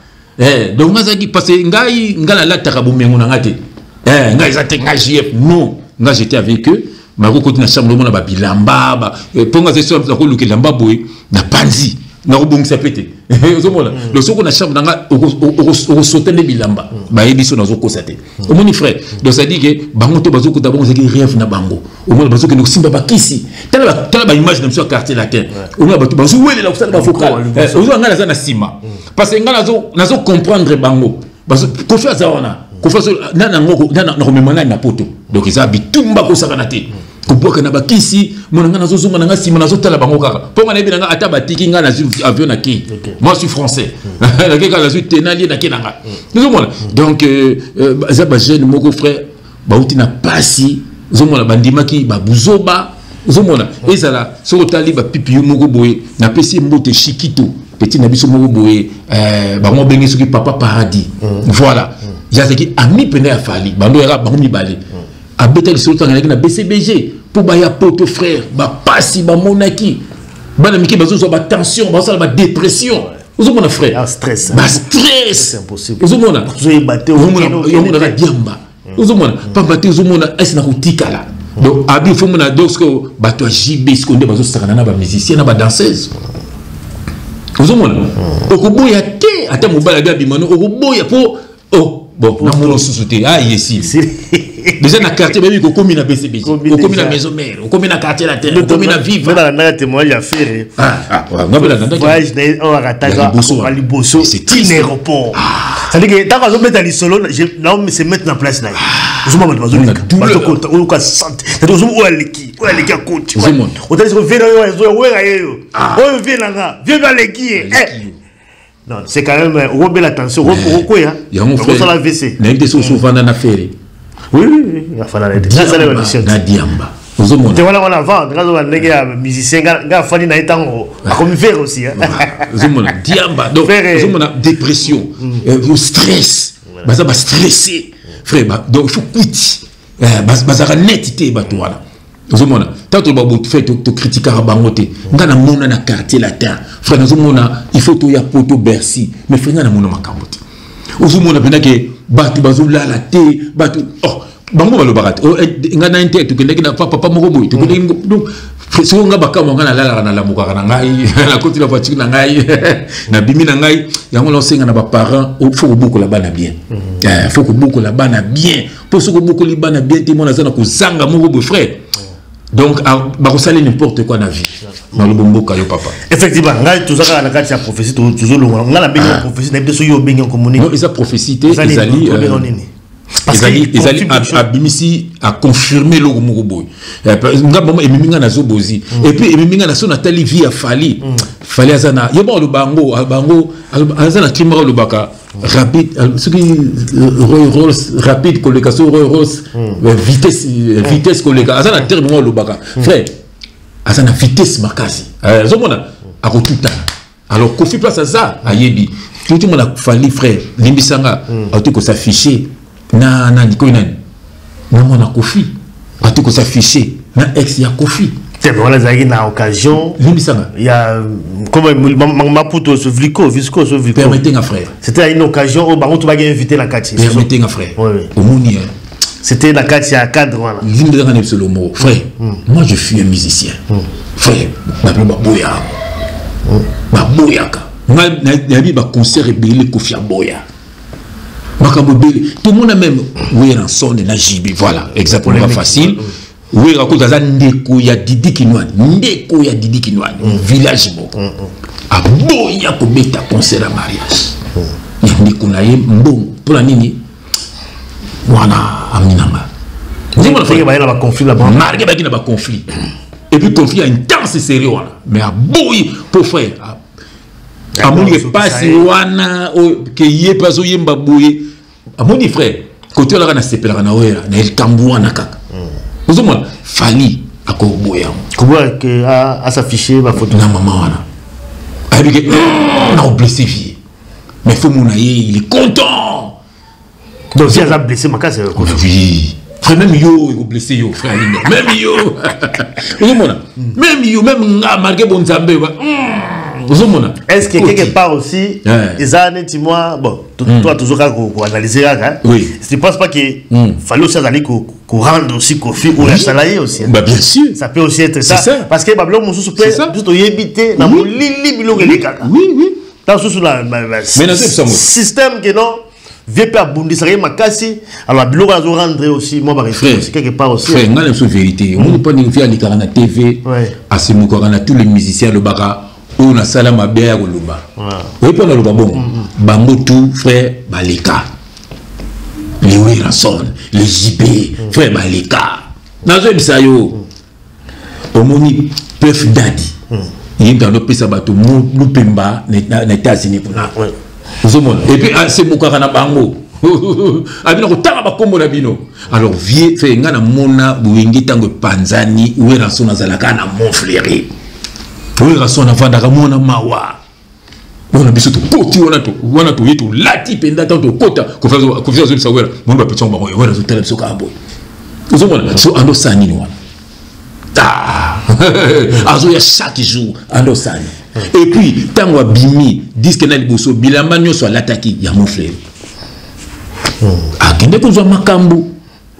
Donc ngazaki parce que ngai ngala la takabumengo na ngate ngai zate ngai JF non ngai j'étais avec eux mako koti na chambre mona ba bilamba ponga zeso na ko luke lamba boy na panzi na ko bongisa pete ozomona le soko na chambre nga o sauter ne bilamba ba yebiso na zo kosate o moni frère donc ça dit que bango to bazo ko tabongo zaki rêve na bango o mona bazo ke no simba bakisi tala ba image na monsieur quartier latin o mona bato bazo wele la kusala ba focal ozo ngala za na sima parce que ngala nazo comprendre bango parce que ko fa za wana ko fa na ngoko na komemana na poto donc ça bitumba ko sakana te ko boka na bakisi mona ngana zo zuma na sima nazo tala bango kaka ponga na bi na ata batiki ngana zu avion na ki moi je suis français la keka la zu tenali na kinanga nous mona donc za ba jeune moko frère ba uti na pasi zo mona bandimaki ba buzoba zo mona ezala so tali ba pipi moko boye na pesi mbote shikito petit na biso moko boye ba mo bengi soki papa paradis voilà yazaki ami pene ya fali bando era bango mibale abeta le solo tangana na BCBG pour ba ya poto frère ba pasi ba monaki bana miki bazo so ba tension ba so ba dépression ozo mona frère stress ba stress c'est impossible ozo mona ozo yebate ozo mona la diamba ozo mona papa te ozo mona esi na kutikala donc abi faut mona donc ko bato JB ce qu'on dit bazo sakana na ba musicien na ba danseuse ozo mona okoboya te ata mobala ga bimano okoboya po bon na mono société yesi déjà na quartier baby ko komi na BCB ko komi na maison mère ko komi na quartier la terre ko komi na vivre na na témoignage ya faire ngabela na voyage na o akataka ali boso c'est un aéroport ça dit que tant qu'on met dans solo là on se mettre en place là je m'en bazo ko o ka santé c'est toujours o aliki a coach o tali ko vena yo we ga yo o vena nga viens dans l'équipe non, c'est quand même Robert attention, Robert il y a un frère la WC. Na été souvent dans affaire. Oui, il a fallu na diamba. Tu vois là on avant, grâce au nègre musicien gars fali na etango, comme faire aussi hein. Zomona diamba. Donc zomona dépression, stress. Baza ba stressé. Frère, donc il faut quitter. Baza netité bato wana. Zomona tant ba bo fait te critiquer à bangote ngana mona na quartier latin frère zomona il faut to ya poto Bercy mais frère ngana mona makambote zomona pena ke batu bazula la te batu bango ba lo barat ngana inte to kendeki na papa moko boy to kendeki donc so nga bakamo ngana la na lamuka na ngai na koti la voiture na ngai na bimi na ngai yango lo senga na ba parents faut beaucoup la bana bien faut que beaucoup la bana bien pour ce que beaucoup li bana bien te mona zana ko zanga moko boy frère. Donc, ça n'importe quoi dans la vie. Dans le bombo, papa. Effectivement, tout ça, on a la prophétie, toujours le on a la prophétie, on a des choses bien communiquées. Non, ils ont prophétie, ils allaient à Bimisi à confirmer le Muruboy. Et puis, Emiminga na son atali vie à Fali. Fali Azana. Yabo le bango, Azana Kimara le baka. Rapide, ce qui rapide, collocation, vitesse, collocation. Azana terme le baka. Frère, Azana vitesse makasi. Zomona, à Rotuta. Alors, Kofi place à ça, à Yebi. Tout le monde a fallu, frère, Limbisanga, à tout que s'afficher. Na mon a Kofi. À tout que s'afficher. Na ex ya Kofi. Voilà, il y a une occasion. Il y a comme Maputo, ce Visco. Permettez un frère. C'était une occasion où Baron tu vas inviter la Katia. Permettez un frère. C'était la Katia à cadre. Frère, moi je suis un musicien. Frère, Babouyaka. nabi ba concert rebelle Koffi Boya makambo bele tout le monde a même oui rançon na jibi voilà exactement pas facile oui raconte ça ndeko ya Didi Kinwani village bon a boya ko beta concert à mariage ndeko na ye mbon pour nini wana aminanga ndimo fait ba la conflit là-bas marqué ba kina ba conflit et puis conflit intense sérieux mais a boy pour frère amoni pasi wana ke ye paso yemba boye amoni frère côté là na sepela na wera na el kambu na kaka uzoma fali akoboya kuboya ke a s'afficher ba photo na maman wana avec na blessé vie mais faut mon il est content donc si a blessé ma casse oui frère même yo il blessé yo frère même yo uzoma même yo même nga marqué bon zambe est-ce que quelque part aussi les années tu moi bon toi toujours qu'on analyser oui tu penses pas que fallait aussi aller qu'on rendre aussi Koffi ou la salarié aussi bah bien sûr ça peut aussi être ça parce que bablo mususu peut juste yebiter na molili biloko les kaka oui dans sous la système que non vieux père bundisa ma makasi alors biloko azo rendre aussi moi ba référence quelque part aussi frère ngana la vérité on ne pas ni faire les carana TV à ce moment on a tous les musiciens le bara on a salama bien koloba oui pour le bon bango tout frère baleka les Wilson les JB frère baleka nazo bisa yo omoni Puff Daddy yinga no pesa bato mu pemba na États-Unis pour na et puis c'est mukaka na bango abino ko tanga bakombo na bino alors vie fait ngana mona buingi tango panzani Wilson azalaka na Montfleury oui rason avant mona mawa on a biso to koti wana to yetu lati penda to kota ko faire zo sawera mon ba pitson ba wala zo tele so ka boy zo mona so ando sani ni wana azo ya chaque jour ando sani et puis tango abimi disque na liboso bilamba nyoso alataki ya Montfleury akende ko zo makambo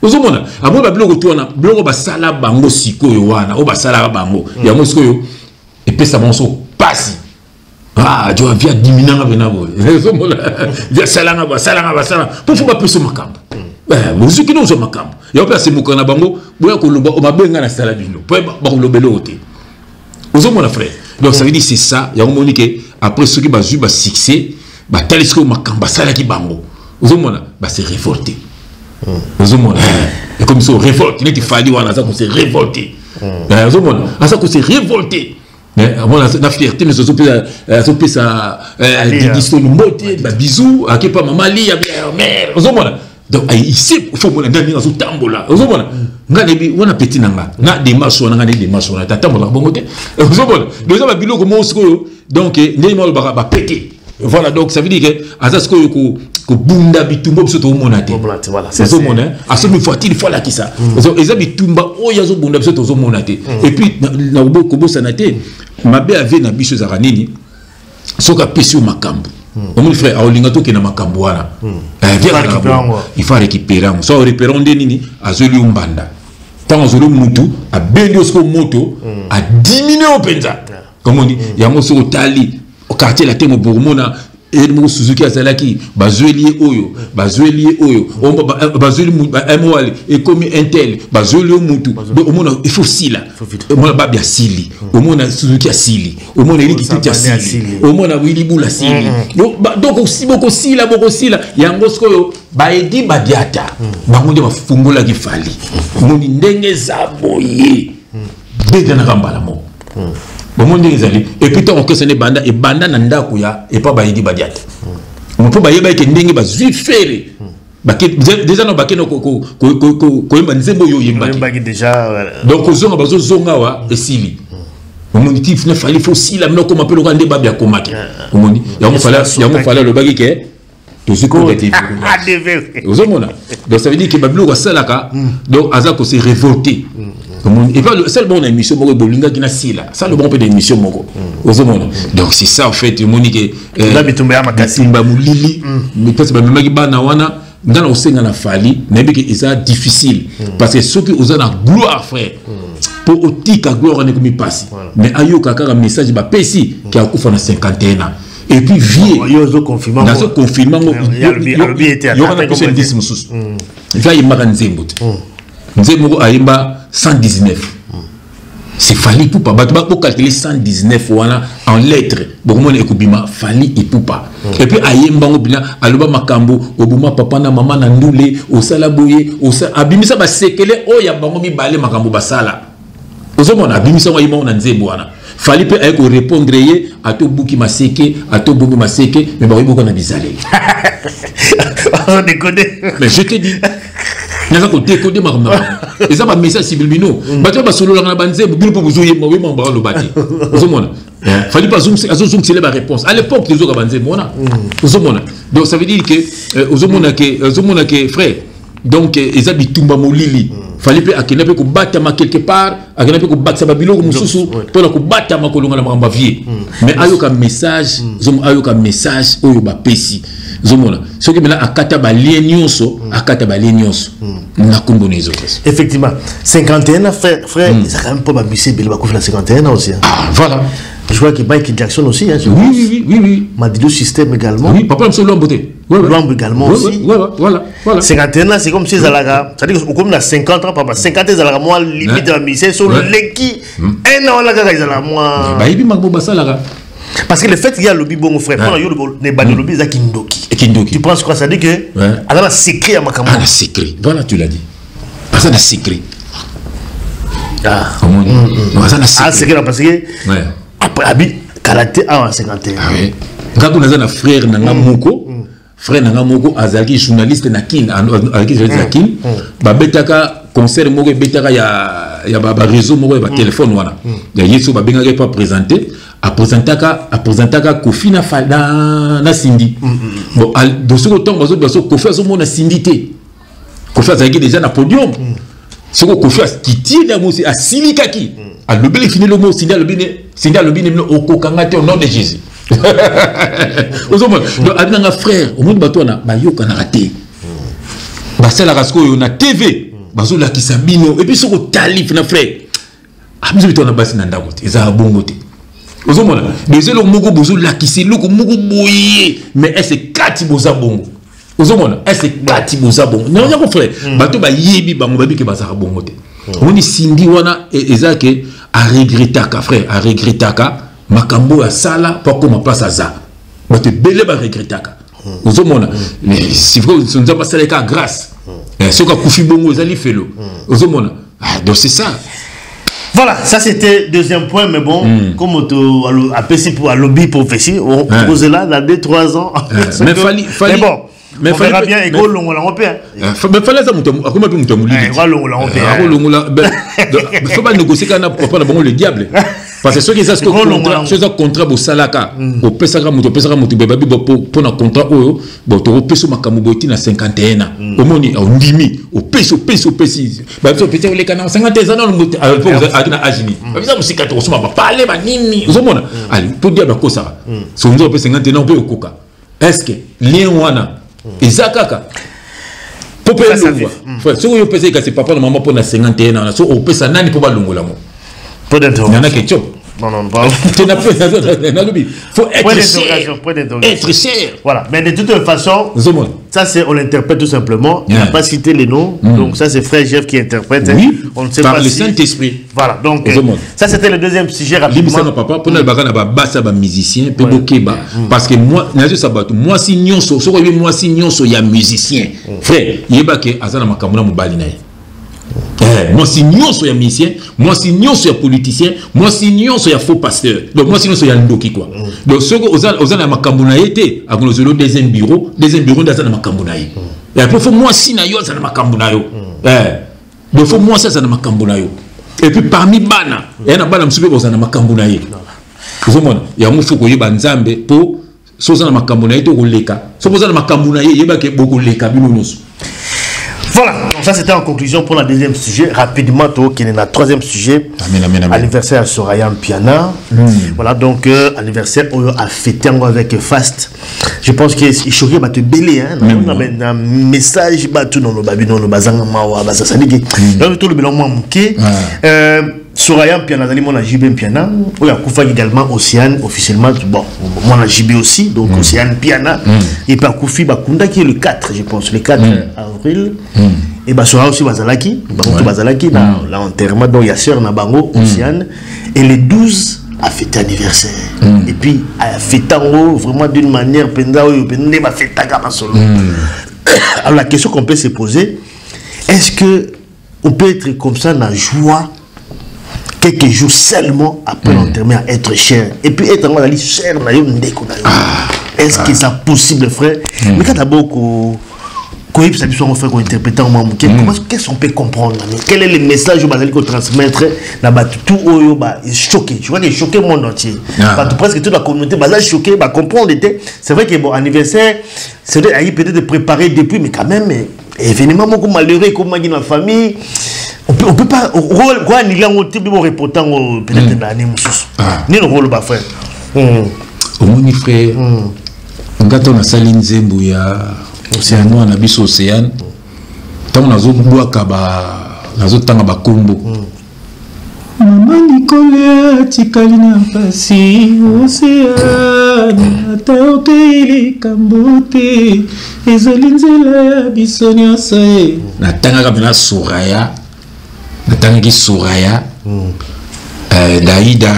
zo mona abo ba biloko to wana biloko ba sala bango sikoyo wana o ba sala bango ya mo sikoyo et puis ça monso passe tu vas via diminuer avec boy via salanga pour faut pas plus makambo vous ce qui nous sommes makambo ya pas c'est mokana bango boya ko loba o mabenga na sala bino po ba ko lobelo oté vous mon frère donc ça veut dire c'est ça ya moni que après ce qui ba ju ba succès ba talisco makamba sala ki bango vous mon ba c'est révolté vous mon et comme ça révolte il est fallu wana ça qu'on s'est révolté vous mon ça qu'on s'est révolté mais on a la fierté mais surtout ça disons moté ba bisou à qui pas maman li ya mère vous mon donc ici il faut mon ndani na tambola vous mon ngane bi on a petit nanga na démarche on a démarche on a tambola bon moté vous mon déjà ba biloko mo siko donc ndeni mo ba pété voilà donc ça veut dire que azas ko bunda bitumba biso to monate voilà c'est ça mon à ce il faut là qui ça eza bitumba o yazo bunda biso to monate et puis na ko bo sanate mabe ave na biso za nini soka pesi makambo mon frère aolinga to ke na makambo wana il faut récupérer so récupérer nini azoli umbanda tant azoli mutu a bendi osko moto a diminuer openza comme on dit ya mo so tali au quartier la temo bourmona et mo Suzuki azalaki bazweli oyo bazweli amwali et comme intel bazweli mutu donc omona il faut sila omona babia sili omona Suzuki asili omona eliki tout asili omona wili bula sili donc aussi boko sila yango skoyo baedi badiata bangonde bafungola kifali moni ndenge zaboye bega na kambala mo monde ezali et puis tant que ce n'est banda et banda na ndako ya et pas baidi badiate on peut baye ba ke ndenge ba zui fere ba ke déjà no ba ke no ko yemba nzembo yo yemba déjà donc ozonga bazo zonga wa esili on dit il fallait faut si la no comme appelle le ndé ba bia komaki on dit ya mo fala le bagi ke tout ce qu'on était ozomona donc ça veut dire que bablo ko salaka donc azako se révolter et pas le seul bon émission moko bolinga qui na sila ça le bon peu d'émission moko ozomona donc c'est ça en fait monique la bitumba makasi mba mulili mais parce que même ki bana wana ngana osenga na fali na biki isa difficile parce que ceux qui osent na gloire frère pour otika gloire ne komi passer mais ayo kaka message ba pesi qui a kufa na 51 ans et puis vie il y a confinement dans ce confinement il y a le aura na question 10 mususu va yimaka nzembo nzembo ayimba 119 c'est Fally Ipupa bato ba calculer 119 wana en lettres bokomona ekubima Fally Ipupa et puis ayemba ngobina aloba makambo obuma papa na mama na ndule osala boye abimisa ba sekele oya bango mibale makambo basala ozomona abimisa ngayima na nzembo wana Fally pe ayeko répondre ye ato buki maseke ato buki maseke mais ba yiboko na bizale on déconne mais je te dis nasa ko décoder makambo et ça ba message subliminaux bato ba solo na banzembo bino po bozoye mo wema ba lo bati ozomona Fally pas zoom c'est la réponse à l'époque les autres banzembo wana ozomona donc ça veut dire que ozomona que frère donc ils habitent tumba molili Fally pe akena pe ko batama quelque part akena pe ko batsa babilo ko mususu to la ko batama ko longa na makamba vie mais ayoka message ayoka message oyo ba pesi zomona soki mena akata ba lien nyonso na kombo nezo effectivement 51 frère ça quand même pas ba bisi bele ba koufla 51 aussi voilà je vois que Michael Jackson aussi hein, oui Madilu System également oui papa monsieur Lomboté Lombo également aussi voilà 51 ans c'est comme si Zalaga ça dit que comme na 50 ans papa 50 ans Zalaga moi limite la mission sur l'équipe un an là gars Zalaga moi ba yibi magbo basalaga parce que le fait qu'il y a le bon frère pour les bande lobby za kindoki tu penses quoi ça dit que elle a un secret à Makambo un secret voilà tu l'as dit parce que un secret secret parce que après abi karaté en 51 quand on a un frère nanga moko frère nanga moko azaki journaliste na kin azaki journaliste na kin ba betaka concert moko betaka ya ba réseau moko ba téléphone wana ya yeso ba benga pas présenter a présentaka Kofi na Cindy bon dans ce temps bazo Kofi azomona Cindy te Kofi azaki déjà na podium ce que Kofi qui tient la musique a silikaki a le bel fini le mot Cindy le bine au kokangate au nom de Jésus ozomona donc abinanga frère au monde bato na bayoka na raté basala rasko yo na TV bazo la kisabino et puis ce que talif na frère abizo bitona basi na ndako te eza bongo te ozomona déjà le moko bozo la kisi le moko boye mais est-ce kati boza bongo ozomona est-ce kati boza bongo non ya ko frère bato ba yebi bango babi ke bazaka bongo te on dit Cindy wana ezake a regrettaka frère a regrettaka makambo ya sala pour comme place aza bato belé ba regrettaka ozomona mais si vous nza pas sala ka grâce soka kufi bongo ezali felo ozomona donc c'est ça. Voilà, ça c'était deuxième point, mais bon, comme on a appelé pour un lobby prophétie, on pose là, dans 2-3 ans. Mais bon, mais on verra bien, et go long la européen. Mais fallait ça, comment tu me dis? Long la européen. Il faut pas négocier quand on a bon le diable. Parce que ceux qui savent que contrat au salaka, au pesaka muto bebabi pour un contrat au peso makamuboti na 51 ans. Au moni au ndimi au peso. Bah ça peut être les canaux 51 ans pour agina agini. Bah ça musika to soma parler ba nini. Uzomona. Allez, pour dire ba kosa. So ndo pe 51 ans pe okoka. Est-ce que lien wana ezakaka popé longwa. Frère, ce que yo pesa c'est papa na maman pour na 51 ans. So au pesa nani pour ba longola mo. Pas d'interrogation. Il y en a qui chopent. Non, pas. Faut être cher. Voilà. Mais de toute façon, ça c'est, on l'interprète tout simplement. Il n'a pas cité les noms. Donc ça c'est Frère Jeff qui interprète. Oui. On ne sait par pas le si... Saint-Esprit. Voilà. Donc ça c'était le deuxième sujet rapidement. Papa, pour nous musicien, parce que moi si nyonso, il y a musicien. Frère, il y a que azana makamuna mobali na. Moi si nous sommes musicien, moi si nous sommes politicien, moi si nous sommes faux pasteur. Donc moi si nous sommes ndoki quoi. Donc ce que aux na makambuna été à nos deuxième bureau dans na makambuna yi. Et après faut moi si na yo ça na makambuna yo. Donc faut moi ça na makambuna yo. Et puis parmi bana, et na bana msupe za na makambuna yi. Vous voyez, il y a mufu ko yeba nzambe po so za na makambuna yi to koleka. So za na makambuna yi yeba ke boko leka binunusu. Voilà, donc ça c'était en conclusion pour le deuxième sujet. Rapidement, qui est le troisième sujet. Anniversaire à Soraya Mpiana. Voilà, donc anniversaire à fêter avec Fast. Je pense qu'il choqué te belé hein. Un message tout dans le babi dans le bazang mawa bazasani. Donc tout le bilan manqué. Soraya Piana, mon JB Piana, où il y a Koufa également Océane, officiellement, bon, mon JB aussi, donc Océane Piana, et par Koufi Bakunda qui est le 4, je pense, le 4 avril, et bah Soraya aussi Bazalaki, Bazalaki, l'enterrement, donc il y a Sœur Nabango, Océane, et le 12 a fêté anniversaire, et puis a fêté en haut, vraiment d'une manière, pendant fêté à solo. Alors la question qu'on peut se poser, est-ce que on peut être comme ça dans la joie quelques jours seulement après l'enterrement à être cher et puis être en la cher est-ce que c'est possible frère mais quand d'abord qu'on fait qu'on interprète en moment qu'est-ce qu'on peut comprendre quel est le message qu'on transmettre là-bas tout au choqué tu vois qu'il choqué le monde entier presque toute la communauté choqué comprendre c'est vrai que bon anniversaire c'est peut-être de préparer depuis mais quand même événement beaucoup malheureux comme dans la famille on peut pas quoi ni là on type de reportant peut-être dans l'année ni le rôle frère au moins frère on gâteau na saline zembu ya océano na biso océane tant nazo boaka ba nazo tanga ba kombo mama Nicole tikali na pasi océane taokeli kambote ezali nzela ya biso nyonso na tanga kabina Soraya natanga Soraya Daïda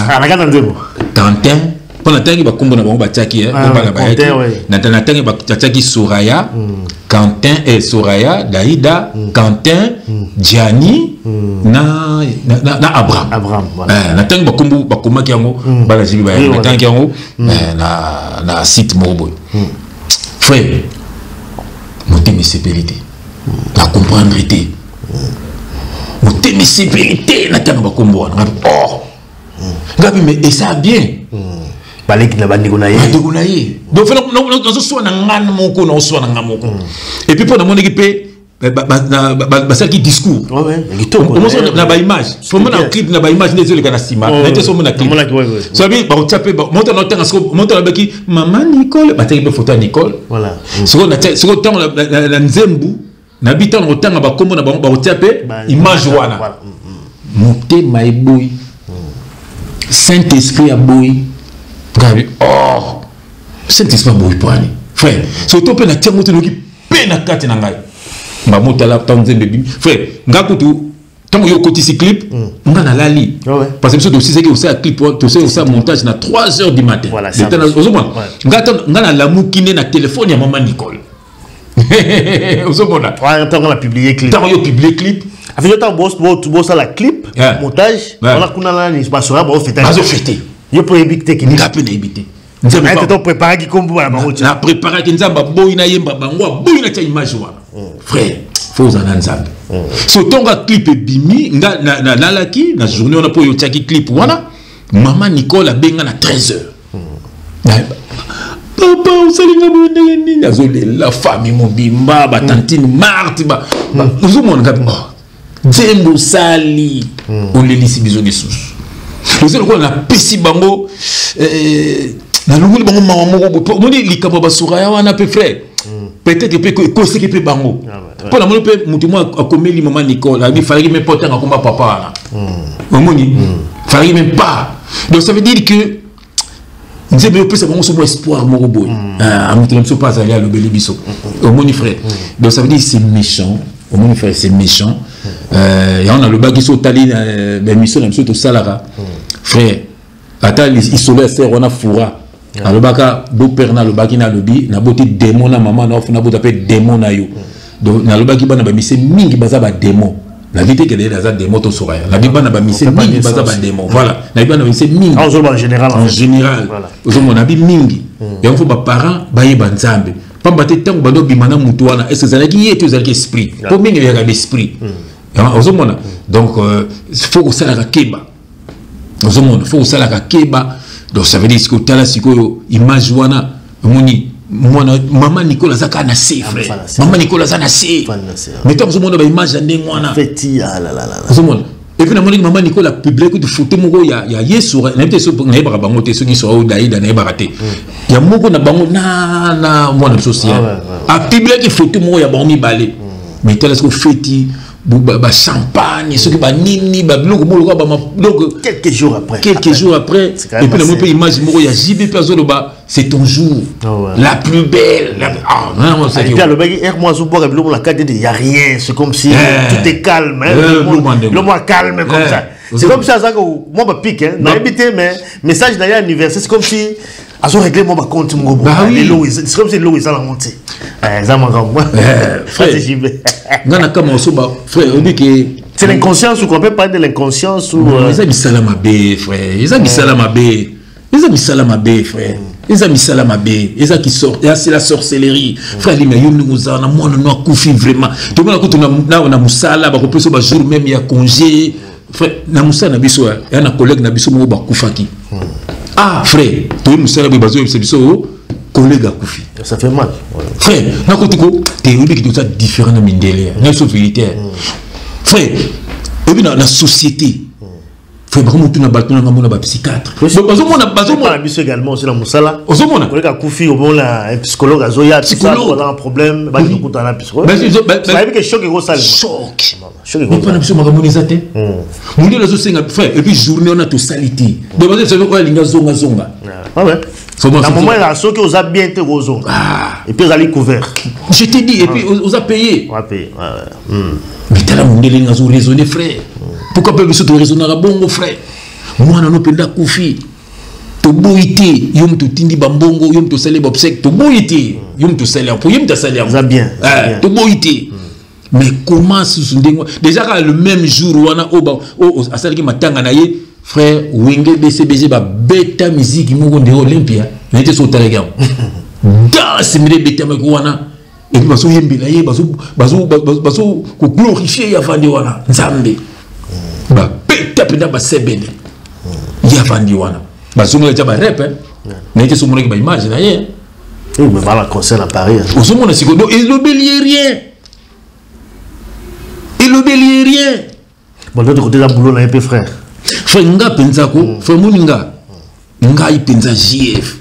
Quentin pour natanga ba kombo na bango batiaki ba bayaki natanga ba tatiaki Soraya Quentin et Soraya Daïda Quentin Gianni na Abraham natanga ba kombo ba komaki yango ba la jibi ba natanga yango na site mobo frère monter sécurité la comprendre été monter sécurité natanga ba kombo na oh ngabi mais et ça bien baleki na bandeko na ye donc non soit na ngana moko na soit na ngamoko et puis pour na moneki pe ça qui discours na ba image faut na clip na ba image désolé kana sima na te so na clip ça veut ba taper ba monta na tanga so monta na baki maman Nicole ba taper photo à Nicole voilà so tant la nzembu na bitan na tanga ba kombo na ba taper image wana monter my boy Saint-Esprit a boy oh Saint-Esprit a boy poani frère surtout pe na tiamo te noki pe na kati na ngai ba motala tanze baby frère ngakutu tango yo koti clip nga na lali parce que aussi c'est que aussi clip to c'est aussi montage na 3h du matin voilà nga na la mukine na téléphone ya maman Nicole ozomona tango la publier clip tango yo publier clip avec le temps boss la clip montage on a kuna la ni spasora ba fêter yo pour éviter que nga pe na éviter nzamba to préparer ki kombo la bango na préparer ki nzamba boy na yemba bango boy na tia image wana frère faut en nzamba so tonga clip bimi nga na lalaki na journée on a po yo tia ki clip wana maman Nicole a benga na 13h papa usalinga bonde nini azole la famille mobimba ba tantine Marthe ba uzo mon ngabi Zembo sali on les lisi biso de sous nous allons na pesi bango na lunguli bango mamo moni likabo ba Soraya wana pe frère peut-être que ko se ke bango pour la moni pe mutu mo akomeli maman Nicole abi fallait même porter en combat papa wana moni fallait même pas donc ça veut dire que nous avons plus de espoir moko boy amutu ne sont pas allés à l'obéli biso moni frère donc ça veut dire c'est méchant au moins frère c'est méchant et on a le bac qui sont allés ben mission même surtout salara frère ata isolé faire on a foura le bac beau père na le bac na lobby na beauté démon na maman na na beauté démon na yo donc na le bac ba na ba mission mingi baza ba démon la vérité que derrière ça démon to Soraya na biba na ba mission mingi baza ba démon voilà na biba na mission mingi en général aux hommes on a bi mingi et on faut ba parents ba yeba nzambe pamba te tango bando bimana mutu wana est-ce que ça qui est tout esprit pour mingi ya l'esprit aux hommes donc faut que ça la keba aux hommes faut que ça la keba donc ça veut dire que tala siko image wana moni mwana maman Nicole zaka na se frère maman Nicole zaka na se mais tant que monde ba image ndenge wana petit ah la aux hommes et puis maman Nicole a publié que photo moko ya Yesu na te so na ba bango te so ki so Daïda na ba raté ya moko na bango na mwana social a publié que photo moko ya bango mi balé mais tel est-ce que feti champagne, ce qui va nini, quelques jours après. Quelques jours après. Et puis, le image, il y a JB Pazoloba, c'est ton jour. La plus belle. Et puis, le mec, il n'y a rien. C'est comme si tout est calme. Le mois calme comme ça. C'est comme ça que moi, je pique. Mais message d'ailleurs anniversaire, c'est comme si. Ils ont réglé mon compte. C'est comme si l'eau est à la montée. C'est l'inconscience ou qu'on peut parler de l'inconscience ou. Ils ont mis salamabé, frère. Ils ont mis salamabé. Ils ont mis salamabé, frère. Ils ont mis salamabé. Ils ont qui sortent. C'est la sorcellerie. Frère, il y a un koufi vraiment. Tout le monde a un moussala, un jour même il y a congé. Frère, na moussala, il y a un collègue qui a koufaki. Ah, frère, tu es moussala, il y a un collègue à koufi. Ça fait mal. Frère, théorie qui est différente de Mindélé. Il y a une militaire. Frère, et puis dans la société, frère, vraiment tout na bâton na mona ba psychiatre. Bazo également aussi la musala. Ozomona. Collègue à Koufi au bon là un psychologue à Zoya, psychologue a un problème, ba ni kuta na psychologue. Ça veut dire que choc est gros ça. Choc. Mais pas na biso magamonizate. Mundi la zo senga frère et puis journée on a tout salité. Donc vous savez quoi linga zonga. Ah ouais. Dans moment là ceux qui ont bien été roson. Et puis ils allaient couvert. Je t'ai dit et puis on a payé. On a payé. Mais t'as la mundi linga zo raisonner frère. Pourquoi pas biso to raisonner à bon frère. Moi na no penda Koufi. To boité, yom to tindi bambongo, yom to salé bobsek, to boité, yom to salé pour yom to salé. Ça bien. To boité. Mais comment déjà le même jour on a au asali matanga na ye frère Wenge BCBG ba beta musique mo de Olympia na été sur Telegram dans ce milieu beta wana et puis baso yembela ye baso ko glorifier ya vandi wana nzambe ba beta penda ba sebele ya vandi wana baso mo ya ba rap na été sur mon image na ye oui mais voilà concert à Paris au son mon sikodo et l'obélier rien. Il n'obéit rien. Bon, de l'autre côté, la boulot, là, un peu frère. Frère, nga penza ko, frère Mouninga. Nga y penza JF.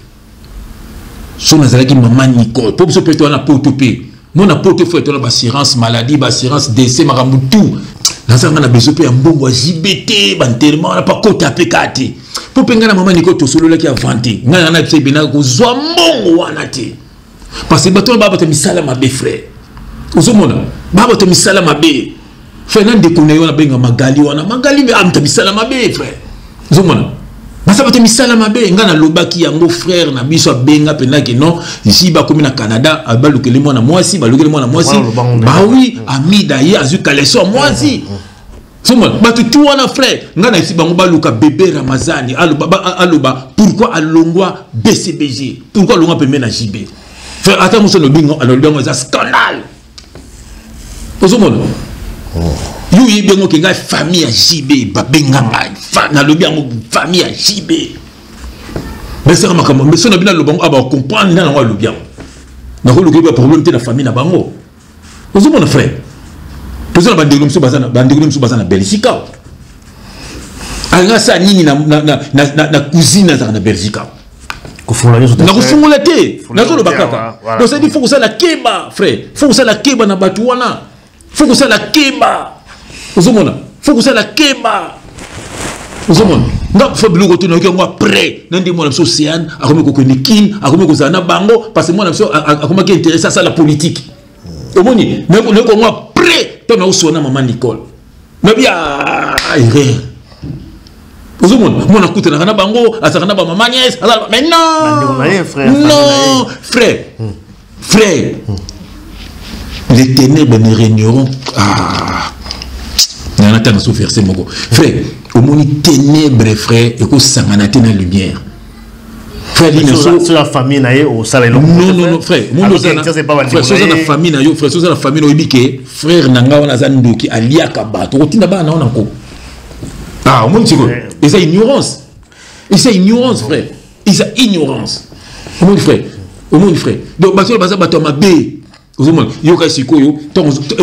Son azalaki maman Nicole. Pour que ce peut être un apotopé. Mon apotopé, frère, tu as assurance maladie, assurance décès, maramou tout. Dans ça, on a besoin de un bon JBT, banterement, on n'a pas côté à pécate. Pour que la maman Nicole, tout solo là qui a vanté. Nga y a un bénin ko zoambon wanate. Parce que bateau, baba te misala ma bé, frère. Ozomona, baba te misala ma bé. Frère, on déconne, on a bien Magali, on a Magali, mais on a mis ça mabe, frère. Zomona. Parce que on a mis ça mabe, on a loba qui a mon frère, on a mis ça benga pena que non. Ici, bah comme na Canada, à bas le que les mois na moi si, bah le que les mois na moi si. Bah oui, ami d'ailleurs, azu kaleso moi si. Zomona. Bah tout on a frère. On a ici bah on bah le ka bébé Ramazani, aloba. Pourquoi alongwa BCBG? Pourquoi alongwa peut mener JB? Frère, attends, moi c'est le bingo, alors le bingo c'est un scandale. Zomona. You y bien que famille à JB, babenga na le bien famille à JB. Mais c'est remarquable, mais si on a bien le bon, on comprend na le bien. Na ko le problème de la famille na bango. Vous mon frère. Vous on a bandé bazana Belgique. Anga sa nini na cousine na Belgique. Na kufungula te. Na zo le bakaka. Donc ça dit faut que ça la keba, frère. Faut que ça la keba na batuana. Faut que ça la keba. Faut que ça la keba. Faut que tu n'aies pas prêt. N'en dis-moi la Océane, à comment qu'on est kin, à comment qu'on a bango, parce que moi, à comment qu'on est intéressé à ça la politique. Au moins, mais qu'on est prêt. Tu n'as pas maman Nicole. Mais bien, moi, on écoute na bango, à ça na maman nièce, mais non. Non, frère. Frère. Les ténèbres ne régneront. Ah, il y en a tant à souffrir, c'est mon gars. Frère, au moins les ténèbres, frère, et que ça m'a été dans la lumière. Frère, sur la famille, au salaire. Non, frère. Frère, sur la famille, frère, sur la famille, frère, Nanga, on a Zando qui a liakaba. Tu retiens là-bas, non, encore. Ah, au moins, c'est quoi? Et c'est ignorance. Et c'est ignorance, frère. Et c'est ignorance. Au moins, frère. Au moins, frère. Donc, parce que le bazar, ma bé. Et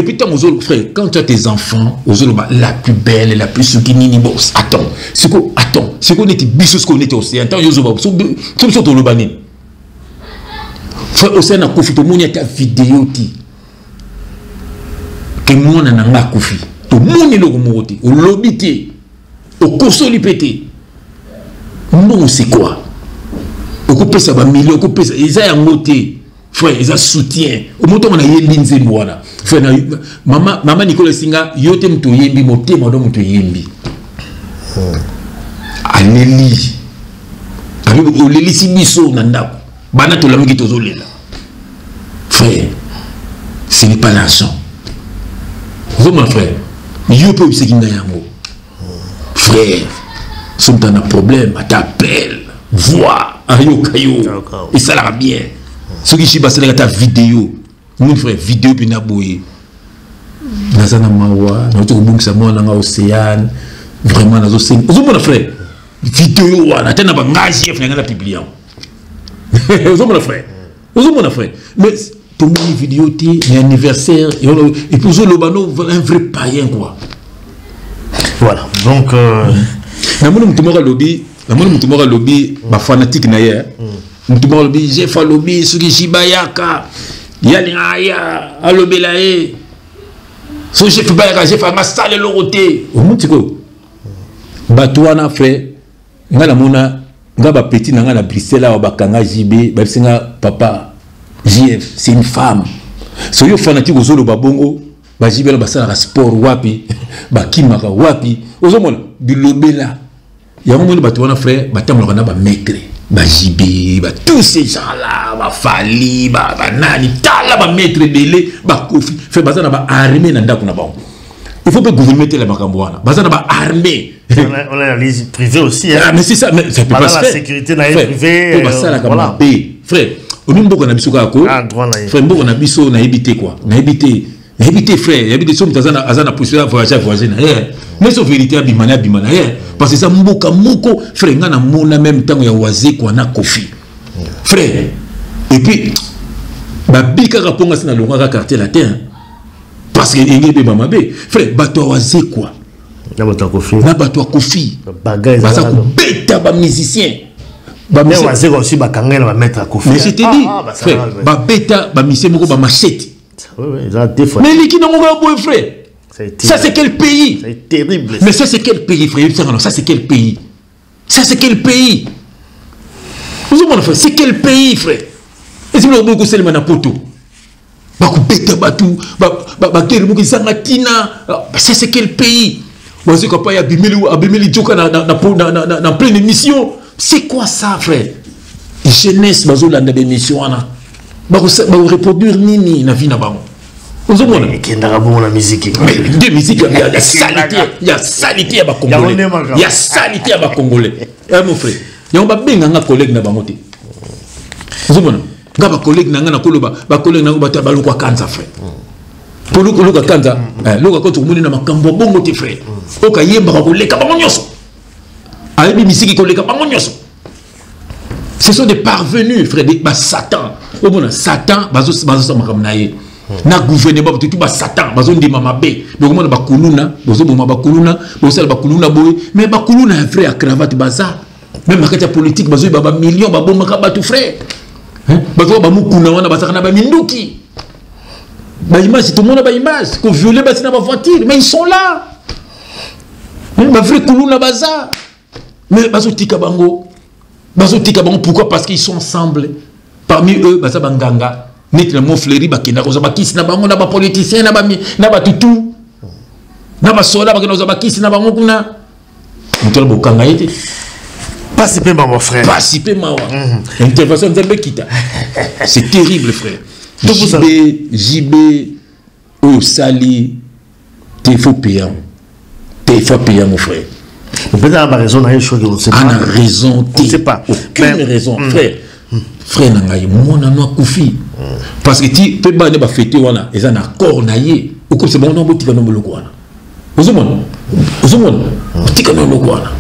puis, frère, quand tu as tes enfants, la plus belle, la plus sukinini, attends, c'est qu'on était bisous, ce qu'on était aussi. Attends, comme ça, tu le banni. Frère, aussi, on a confié, tout le monde a ta vidéo, que moi, on a Koufi. to moni le remoti au lobité au consoli pété non c'est quoi au couper ça va million couper ça ils a ngoté frère ils a soutien au moment on a yembi nzembo wana frère maman Nicolas Singa yote mto yembi motema do mto yembi aleli avec oleli sibiso na ndako bana to lamuki tozolela frère ce n'est pas l'argent vous mon frère yo peut se kinga yango frère sont dans un problème t'appelle voix ayo kayo et ça la bien ce qui chiba c'est ta vidéo mon frère vidéo bina boye nazana mawa na to bungisa mona nga océan vraiment nazo sen vous mon frère vidéo wana tena ba ngaji ya fanya na publier vous mon frère mais tout le monde vidéo ti anniversaire et puis zo lobano un vrai païen quoi voilà donc na mon mutumora lobby ba fanatique na ye mutumora lobby j'ai fa lobby suki shibayaka yalinga alobela e so chef bayaka j'ai fa masale loroté o mutiko batwana frère ngala mona ngaba petit na ngala Bruxelles wa bakanga JB ba singa papa JF c'est une femme so yo fanatique ozolo babongo ba JB ba sala sport wapi ba kimaka wapi ozomona bilobela ya ngomoni batwana frère batamla na ba maître ba JB ba tous ces gens là ba fali ba nani tala ba maître belé ba kofi fait bazana ba armée na ndako na bango il faut que le gouvernement ait la macambouana. Bazana ba armée. On a les privés aussi. Ah, mais c'est ça, mais ça peut pas se faire. La sécurité n'a pas privé. Voilà. Frère, au même moment qu'on a biso kako. Frère, on a biso na habité quoi. Na habité frère, habité somme azana poussé voyager. Mais c'est vérité abimana. Parce que ça mboka moko frère ngana mona même temps ya waze quoi na kofi. Frère. Et puis ba bika raponga na longa quartier la terre. Parce que ingebe mamabe frère bato waze quoi na bato kofi baza beta ba musicien ba waze aussi ba kangela ba mettre kofi mais je te dis frère ba beta ba musicien moko ba machette oui ça des fois mais liki nango ba boy frère ça c'est quel pays c'est terrible mais ça c'est quel pays frère ça c'est quel pays vous avez frère c'est quel pays frère et c'est le beaucoup seulement na poto bakubeta batu bakeri muki sangatina ça c'est quel pays wazi ko pa ya bimeli joka na pleine émission c'est quoi ça frère jeunesse bazolanda des missions ana ba reproduire nini na vie na bango ozomona kenda bon la musique mais de musique il y a salité ya ba congolais il y a salité ya ba congolais mon frère ya ba benga nga collègue na bango te ozomona ngaba collègue nanga na koloba ba collègue nanga bata baloko kanza frère pour loka kanza loka ko tumuni na makambo bongo te frère oka yemba ko leka bango nyoso ayebi misiki ko leka bango nyoso ce sont des parvenus frère de ba satan o bona satan bazo makamna ye na gouvernement tout ba satan bazo ndima mabe donc mona bakuluna bozo boma bakuluna bosala bakuluna boy mais bakuluna un frère à cravate baza même makati politique bazo ba millions ba bomba ka batu frère bazo ba mukuna wana basaka na ba minduki ba image tout le monde ba image ko violer ba sina ba voiture mais ils sont là ba vrai kuluna baza mais bazo tika bango pourquoi parce qu'ils sont ensemble parmi eux baza banganga net na mo fleuri ba kenda ko za ba kisi na bango na ba politicien na ba tutu na ba sola ba kenda za ba kisi na bango kuna mutolo bokanga yete participer mon frère participer ma intervention de kita c'est terrible frère donc JB au sali t'es faux payant mon frère peut-être avoir raison dans les choses on sait pas raison on sait pas aucune raison frère nangai mona no kufi parce que ti pe ba ne ba fêter wana eza na accord na ye ou comme c'est bon no botika no moloko wana ozomona botika no moloko wana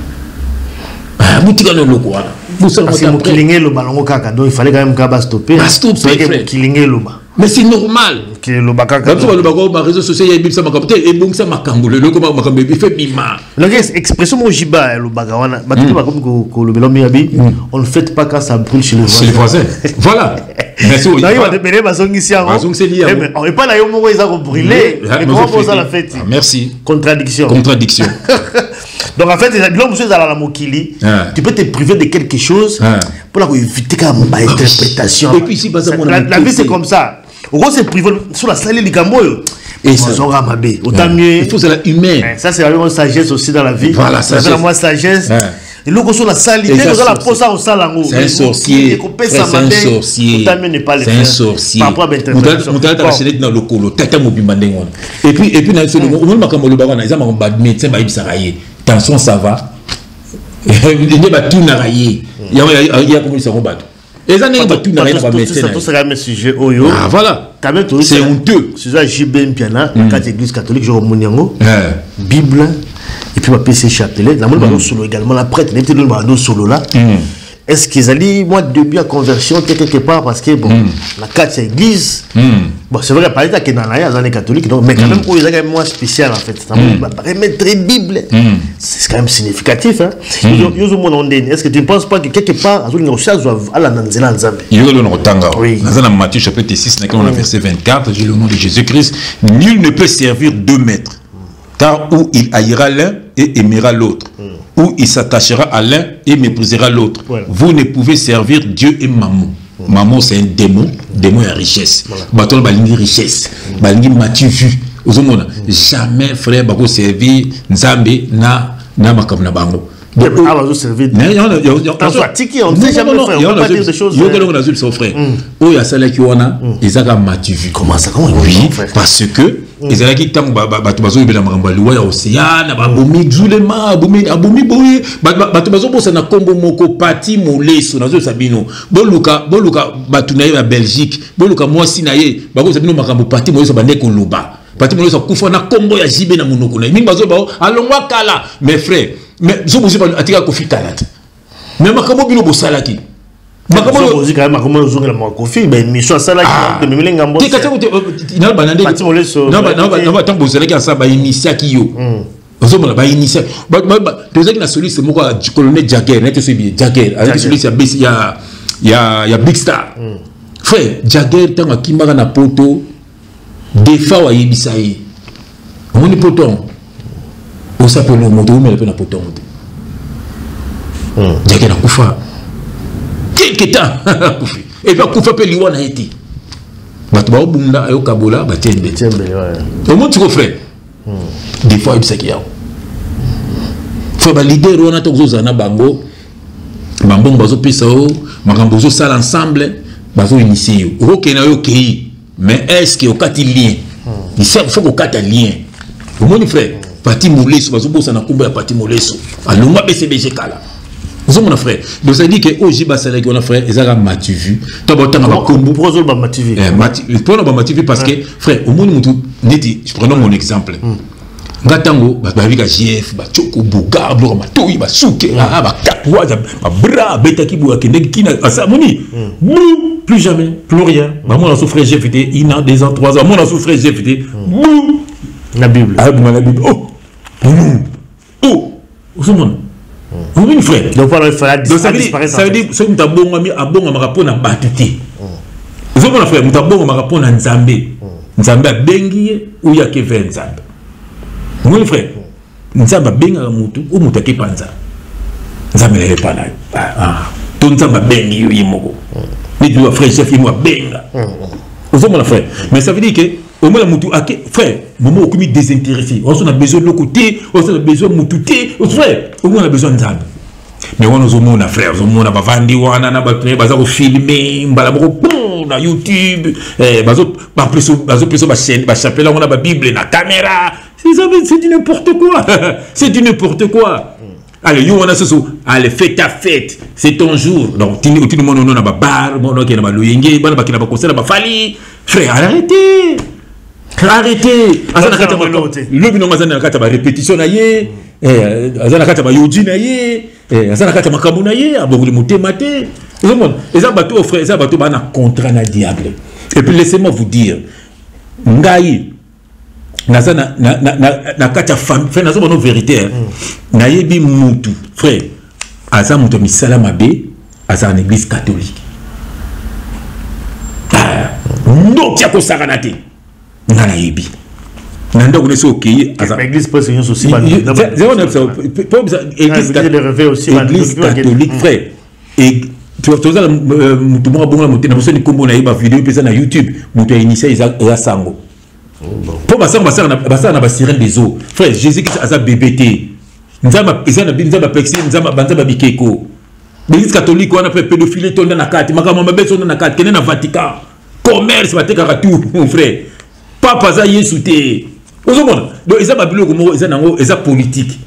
boutique no loko wana parce que mokilinge lo balongo kaka donc il fallait quand même ka ba stopper mokilinge lo ba mais c'est normal que lo ba kaka donc lo ba ko ba réseaux sociaux ya bimsa makambo et bon ça makambo le loko makambo il fait bima donc expression mo jiba lo ba wana ba tout ba comme ko lo belombi abi on ne fait pas quand ça brûle chez les voisins voilà Merci. Contradiction. Donc en fait, l'homme à la Mokili, tu peux te priver de quelque chose pour éviter l'interprétation. Et puis ici, la vie c'est comme ça. On se prive sur la salle de Gamboyo. Et ça sera mabé. Autant mieux. Il faut que c'est humain. Ça c'est la sagesse aussi dans la vie. Voilà, ça c'est la sagesse. Et l'autre sur la salle, c'est un sorcier. C'est un sorcier. C'est un sorcier. Par rapport à l'interprétation. Et puis, attention, ça va. Il y a tout naraillé. Il y a comme ça, on bat. Et ça n'est pas tout naraillé dans la médecine. C'est un sujet. Ah, voilà. C'est honteux. C'est un JBM Piana, quatre églises catholiques, genre Moniango, Bible, et puis ma PC Chapelet. La moule solo également, la prêtre, n'était pas solo là. Est-ce qu'ils allaient, moi, début à conversion, quelque part, parce que, bon, la quatre église, bon, c'est vrai, par exemple, qu'il y a dans les catholiques, mais quand même, il y a quand même moins spécial, en fait. Remettre Bible, c'est quand même significatif, hein. Est-ce que tu ne penses pas que quelque part, il y a la Nanzela Nzambe? Il y a le Notanga. Dans Matthieu chapitre 6, verset 24, j'ai le nom de Jésus-Christ. Nul ne peut servir 2 maîtres, car où il haïra l'un et aimera l'autre, où il s'attachera à l'un et méprisera l'autre. Voilà. Vous ne pouvez servir Dieu et Mammon. Mammon, c'est un démon. Démon est la richesse. Bâton, balingi richesse. Balingi matu vu. Jamais, frère, bako servir Nzambe na makam na bango. Donc, on servir. On ne sait jamais faire. On ne peut pas dire des choses. Il y a des choses, frère. Oh, il y a ça là qui on a. Ils ont matu vu. Comment ça? Comment oui, parce que ils ont qui tant bateau il y a océan, abomi zulema, abomi boye, bateau bossa na kombo moko pati moleso na zo sabino. Boluka batu na ya Belgique, boluka mwasi na ye, bako sabino makambo pati moleso bande ko loba. Pati moleso kufa na kombo ya jibe na monoko na. Mingi bazo bao alongwa kala, mes frères, mais zo bosi ba atika ko fitala. Mais makambo bino bosalaki. Il y a Kofi, mais mission ça là qui de Milenga Mbosso. Il y a banandé. Non, tant que vous allez ça ba initia qui yo. Vous avez ba initia. Deux ans na celui c'est moi colonel Jagger, net c'est bien Jagger. Avec celui il y a Big Star. Frère, Jagger tant ki mara na poto des fois wa yibisayi. On est poto. On s'appelle le moto mais le na poto. Jagger na kufa. Quelque temps, et puis Koufa peut liwa na été. Batu ba bunda ayo kabola ba tiembe. Au moins tu frère. Des fois il s'aki yao. Faut ba leader on a tozo zana bango. Bambong bazo pesa o, makambo zo sala ensemble, bazo initier. O ke na yo kei, mais est-ce que au kati lien? Il faut au kati lien. Au moins frère, parti moleso bazo bossa na kumba ya parti moleso. Alonga BCBG kala. Vous avez mon frère. Donc ça dit que aujourd'hui Basalek on a frère ils ont matu vu. Toi bon temps on combo. Pourquoi ils ont matu vu? Pour on matu vu parce que frère au monde mutu neti je prends mon exemple. Ngatango ba vika GF ba choko buga blo ma toyi ba souke ba katwa ba bra beta ki buga kende kina ça moni. Plus jamais, plus rien. Ba moi on souffre GFT, il a 2 ans 3 ans, moi on souffre GFT. La Bible. Ah la Bible. Oh. Vous monde. Oui, frère. Donc, ça veut dire que tu as bon ami à bon rapport à Batiti. Vous avez frère, tu as bon rapport à Nzambe. Nzambe a bengi ou ya Kevin Nzambe. Oui, frère. Nzambe a bengi à Moutou ou Mouta Kepanza. Nzambe n'est pas là. Ton Nzambe a bengi yimoko. Mais tu as frère chef yimo a benga. Vous avez frère. Mais ça veut dire que au moins Moutou frère, moment où il désintéressé. On a besoin de côté, on a besoin de Moutou. Frère, au moins on a besoin de Nzambe. Mais on a frère, on a vandi on a filmer, na YouTube, plus ma chaîne, ma chapelle, on a ma Bible, la caméra. C'est du n'importe quoi. C'est du n'importe quoi. Allez, on a ce allez, fais ta fête, c'est ton jour. Donc, tout le monde on a ma bar, on a ma loyenge, on a ma concert, ma fali. Frère, arrêtez. Arrêtez. Le binon mazana kata ba répétition na ye, azana kata ba yoji na ye, azana kata makambu na ye, abongoli mutema te. Vous comprenez? Et ça bateau frère, ça bateau ba na contrat na diable. Et puis laissez-moi vous dire, ngai nazana na kata famille, frère nazo bono vérité. Na yebi mutu, frère, aza mutu misala mabe, aza en église catholique. to tia ko saranate ngana yebi nanda ko neso okeye l'église peut se aussi église catholique frère et tu vois tout ça mutu mo bonga mutena boso ni kombo na yeba vidéo pesa na YouTube mutu initié ya sango pour basanga na ba sirène des eaux frère Jésus Christ asa BBT nzamba pesa na binza ba plexi nzamba banza ba bikeko l'église catholique on a fait pédophilie tonda na kati makama mabeso na kati kene na Vatican commerce bateka tout mon frère papa za Yesu te ozomona donc eza ba biloko mo eza nango eza politique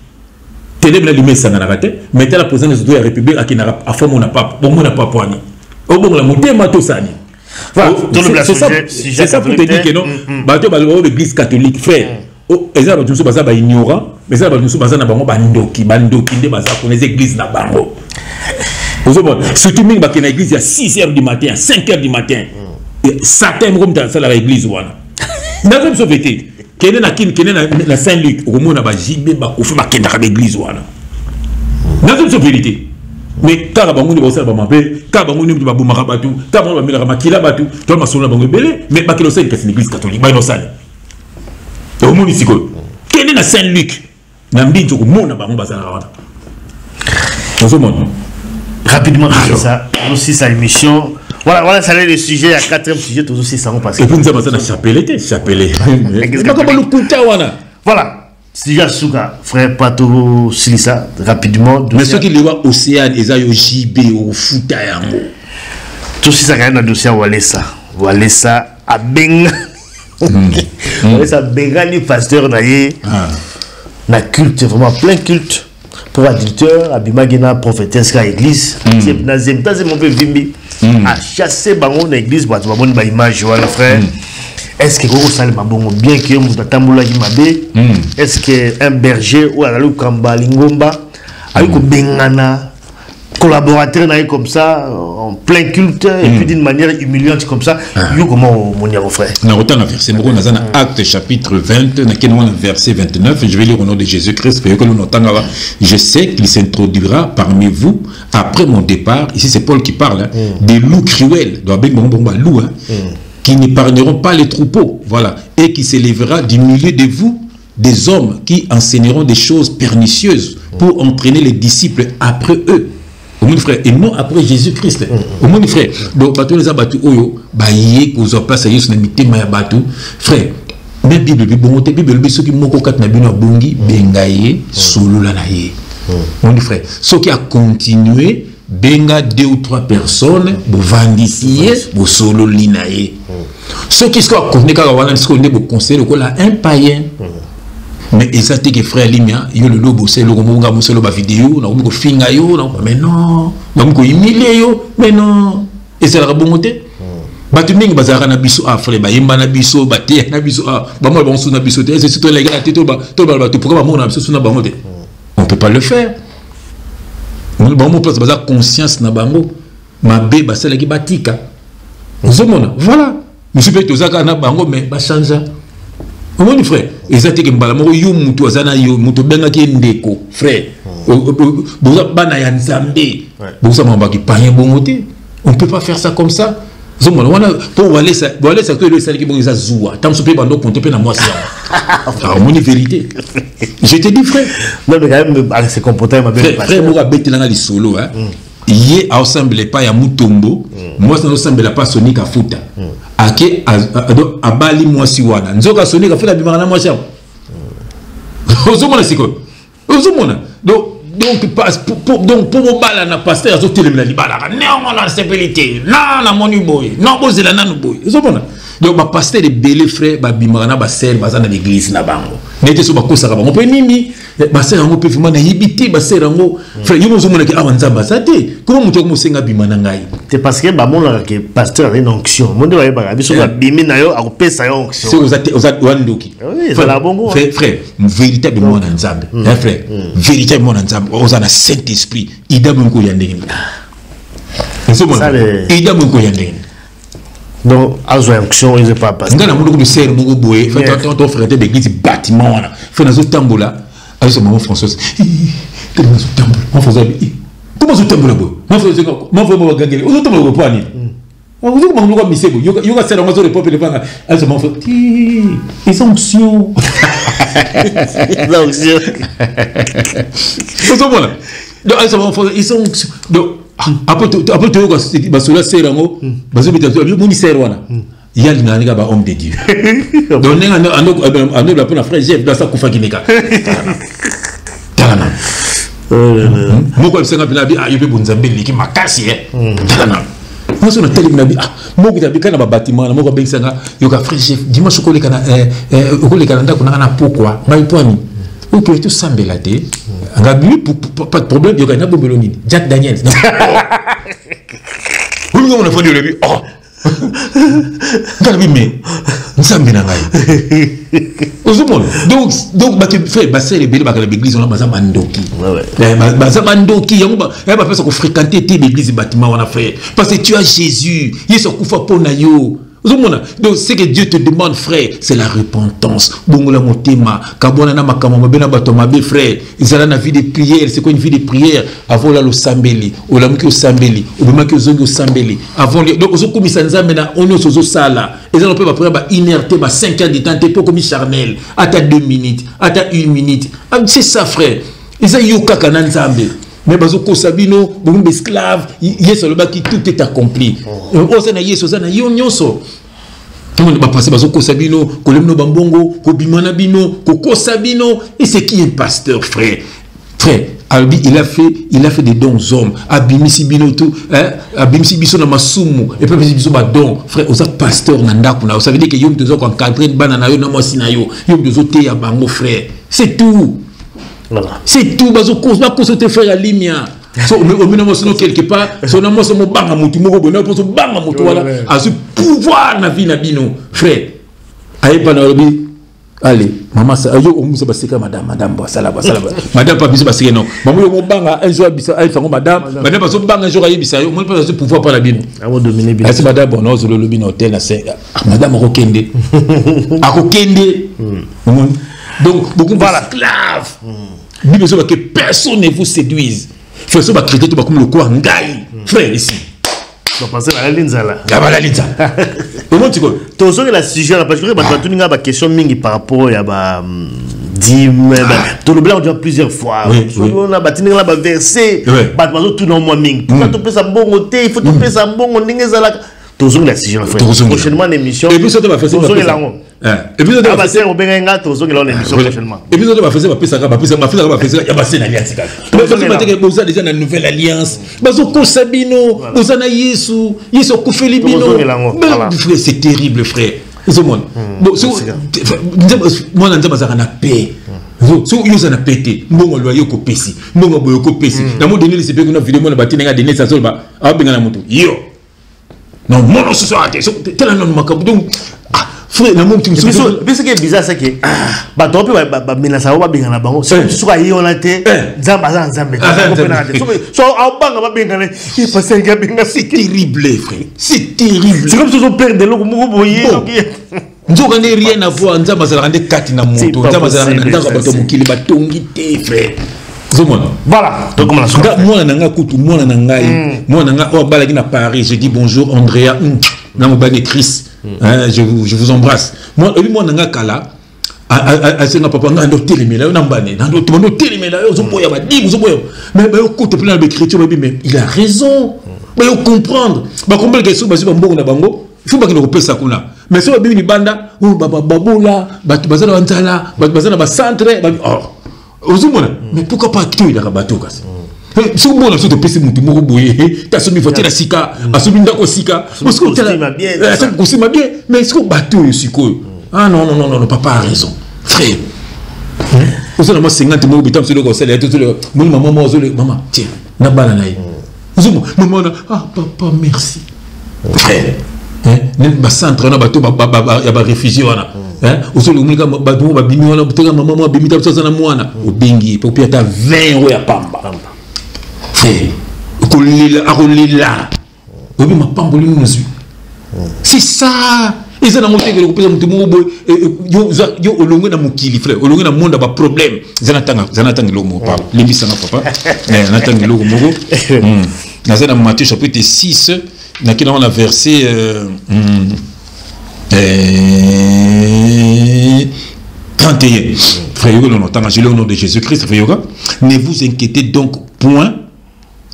télé na limesa na kate metela président de la république akina afamo na papa bon na papa ani obongola motema to sani c'est ça pour te dire que non bato ba l'église catholique frère eza ba tuso baza ba ignorant mais eza ba tuso baza na bango bandoki nde baza ko les églises na bango surtout mingi ba na église à 6h du matin à 5h du matin Satan comme dans la église wana ndazo sauveté kene na Saint-Luc au moment ba jibe ba ko fa kenda ka église wana ndazo sauveté mais car bango ni bosa ba mabe car bango ni ba bomaka batu car bango ba milaka makila batu to masolo bango belé mais ba kilo c'est une église catholique ba inosale au monde ici ko kene na Saint-Luc na mbinzo ko mona bango bazana wana ozo mona rapidement ça aussi sa émission voilà ça est le sujet à 4e sujet tout aussi ça on passe et puis nous avons ça chapelé voilà sujet suka frère Pato Silisa rapidement mais ce qui les voit Océane et yo JB au futa yango tout ça quand même dossier Walesa a benga Walesa bengani pasteur na culte vraiment plein culte pour adultère abimagina prophétesse à église na zemtaze mon peu vimbi a chasser bango na église ba bonne ba image wala frère est-ce que vous savez mabongo bien que vous tambola mabe est-ce que un berger ou ala kamba lingomba avec ko bengana collaborateur na comme ça en plein culte et puis d'une manière humiliante comme ça yo comment mon cher frère na autant na verset moko na acte chapitre 20 na kenwa verset 29 je vais lire au nom de Jésus-Christ parce que nous entendons je sais qu'il s'introduira parmi vous après mon départ ici c'est Paul qui parle des loups cruels doit bien loup qui n'épargneront pas les troupeaux voilà et qui s'élèvera du milieu de vous des hommes qui enseigneront des choses pernicieuses pour entraîner les disciples après eux. Au mon frère, et non après Jésus-Christ. Au mon frère, donc, bateau les abattus, oyo, baye, qu'on place à Yesu, n'imité, maya bateau. Frère, mais Bible, Bible, ceux qui m'ont coquat na bino bongi, bengaye, solo la naye. Mon frère, ceux qui a continué, benga 2 ou 3 personnes, bo vandisiye, bo solo linaye. Ceux qui sont contenus, car on a ce qu'on est pour conseiller, un païen. Mais ça que frère Limia, il y a le lobo, c'est le romonga, c'est le vidéo, on a finga yo, mais non, on a humilié yo, mais non, et c'est la bonté. Batuming bazara na biso a frère, ba yimba na biso, ba te na biso a, ba moi bon sou na biso, c'est surtout les gars, to ba pourquoi ba na biso sou na bangote. On peut pas le faire. Bon mo place bazar conscience na bango, ma bé ba sala ki batika. Voilà. Monsieur peut ozaka na bango mais ba changer. Mon frère, et ça que mbala moko yo mutu azana yo mutu benga ki ndeko frère. Boza bana ya nzambe. Boza mamba ki paye bongote. On peut pas faire ça comme ça. Zomona wana pour aller ça que le sali ki bonga zoua. Tam sope bando compter pe na moi ça. Ah mon vérité. Je te dis frère. Non mais quand même se comporter ma belle frère moka betelanga li solo hein. Yé ensemble pas ya mutombo. Moi ça ensemble pas Sonic à futa. Ake abali mwasi wana nzoka Sonic afela bimana mwasi hapo ozomona siko ozomona donc pour bala na pasteur azotelemela libala néanmoins la stabilité na moni boy non bozela nanu boy ozomona donc ba pasteur de belé frère ba bimana ba sel bazana l'église na bango nete so ba kosaka bango pe nini ba sel ngo pe fima na yibiti ba sel ngo frère yo ozomona ke avanzamba sate comment muto ko senga bimana ngai c'est parce que ba mona que pasteur a une onction monde va ba biso ba bimi na yo akopesa yo onction c'est aux wandoki oui c'est la bongo frère véritablement na nzambe frère véritablement na nzambe ozana saint esprit idabu ko yandeni ozomona idabu ko yandeni donc azo onction ils pas passer ngana mundo ko ser mugo boye fait ton frère d'église bâtiment wana fait nazo tambola azo maman Françoise comment nazo tambola mon frère comment nazo tambola boy mon frère mo gangeli ozo tambola ko pani Vous avez dit que Misebo, il y a un de peuple de Banga. Elles se montrent. Ils sont onction. L'onction. Ils sont onction. Donc, après, tu as dit que cela c'est un mot. Il y a un homme de Dieu. Donc, on a frère Jeff dans sa koufa Guinée. Moi, je suis un peu de qui m'a cassé. Moi, je suis un peu de moi, je suis un bâtiment. Moi, je suis un frère Jeff. Dis-moi, je suis un pourquoi. Ok, tout ça, pas de problème. Il y a un peu Jack Daniels. On a fait le oh. Mais donc frère basser les l'église on a bazamandoki bazamandoki on va faire fréquenter l'église bâtiment on a fait parce que tu as Jésus il se kufa pona yo. Donc ce que Dieu te demande frère c'est la repentance bongola motema kabona na makambo bena batoma be frère ils ont une vie de prière c'est quoi une vie de prière avant la sambeli ou la muki sambeli ou bema ki zongi sambeli avant donc ozo komisa nzambe na ono sozo sala ils ont peut pas prière inerté 5 heures de temps t'es pas comme charnel à ta 2 minutes à ta 1 minute c'est ça frère ils ont yoka kana nzambe mais bazo ko sabino bongo esclave yeso le baki tout est accompli osana yeso osana yonyoso tout le monde va passer bazo ko sabino ko lemno bambongo ko bimana bino ko sabino et c'est qui est pasteur frère Albi il a fait des dons aux hommes abimisi bino tout abimisi biso na masumu et puis biso ba don frère oza pasteur na ndako na ça veut dire que yom tozo ko encadrer bana na yo na mwasi na yo yom tozo te ya bango frère c'est tout. Voilà. C'est tout, bazo cause te faire la ligne. So au quelque part, son amour c'est mon banga mutu mo bonheur pour son banga mutu voilà, à ce pouvoir na vie na bino, frère. Aïe panalobi. Allez, maman ça yo on musa baseka madame sala. Madame pas biso baseka non. Maman yo mo banga un jour bisa aïe fango madame pas so banga un jour aïe bisa yo, moi pas ce pouvoir pas la bino. A mo dominer bino. Est madame bon non le lobby hôtel na c'est madame Rokende. A Rokende. Donc, beaucoup de esclaves. Que personne ne vous séduise. Frère, ça va critiquer tout comme le quoi ngai. Frère, ici. On va passer à la linzala. La linzala. Comment tu vois? Tu as la sujet, parce que tu as une question par rapport à Dim. Tu as dit plusieurs fois. On a bâti un verset. Tu as tout dans moi. Il faut que tu fasses un bon côté. Il faut que tu fasses un bon côté. Toujours la sujet. Prochainement, l'émission. Et puis, ça va faire ça. Et puis, on va faire l'émission prochainement. Et puis, on va faire ça. Il y a passé l'alliance. Vous avez déjà une nouvelle alliance. C'est terrible, frère. Moi, je paix. So vous en pété mbongo loyo ko pesi mbongo boyo ko pesi na mo donner les CP qu'on a vidéo na batina donner ça sol ba a benga na moto yo non mono ce soir tel un makabu donc frère na mo tu so parce que bizarre c'est que ba to ba menasa ba benga na bango so ka yi on a té nzamba so a banga ba benga na il passe nga benga c'est terrible frère c'est terrible c'est comme si on perd de l'eau mo boyer Nzo kande rien à voir nzamba za rande kati na moto nzamba za rande ndanga bato mukili batongi te frère zomona voilà donc comment ça moi nanga kutu moi nanga moi nanga o balaki na Paris je dis bonjour Andrea na mo bani Chris je vous embrasse moi nanga kala a senga papa ngando telemela na mbane nando tondo telemela zo boya ba dibu zo boya mais ba kutu plein de écriture mais il a raison ba yo comprendre ba comprendre que so ba mbongo na bango il faut pas qu'il repère ça kuna mais si on a bien une bande ou baboula bazana wanzala bazana ba centre mais pourquoi pas qui il a bateau kasi si on a surtout pèse mutu moko boye ta somi voiture sika asomi ndako sika parce que ça aussi m'a bien mais est-ce que bateau siko ah non papa a raison frère vous avez moi 50 mots bitam sur le conseil et tout le maman tiens na bana naï maman ah papa merci frère ba centre na bato ya ba réfugié wana osolo mulika bato ba bimi wana buteka mama bimita tsa na mwana obengi po pia ta 20 € ya pamba frère ko lila obi mapambo li muzu c'est ça ils ont monté que le pesa mutu mo boy yo olongo na mukili frère olongo na monde ba problème zanatanga lo mo papa limbisa na papa natanga lo mo na Matthieu chapitre 6 on a versé 31. Frère, j'ai le nom de Jésus-Christ. Ne vous inquiétez donc point.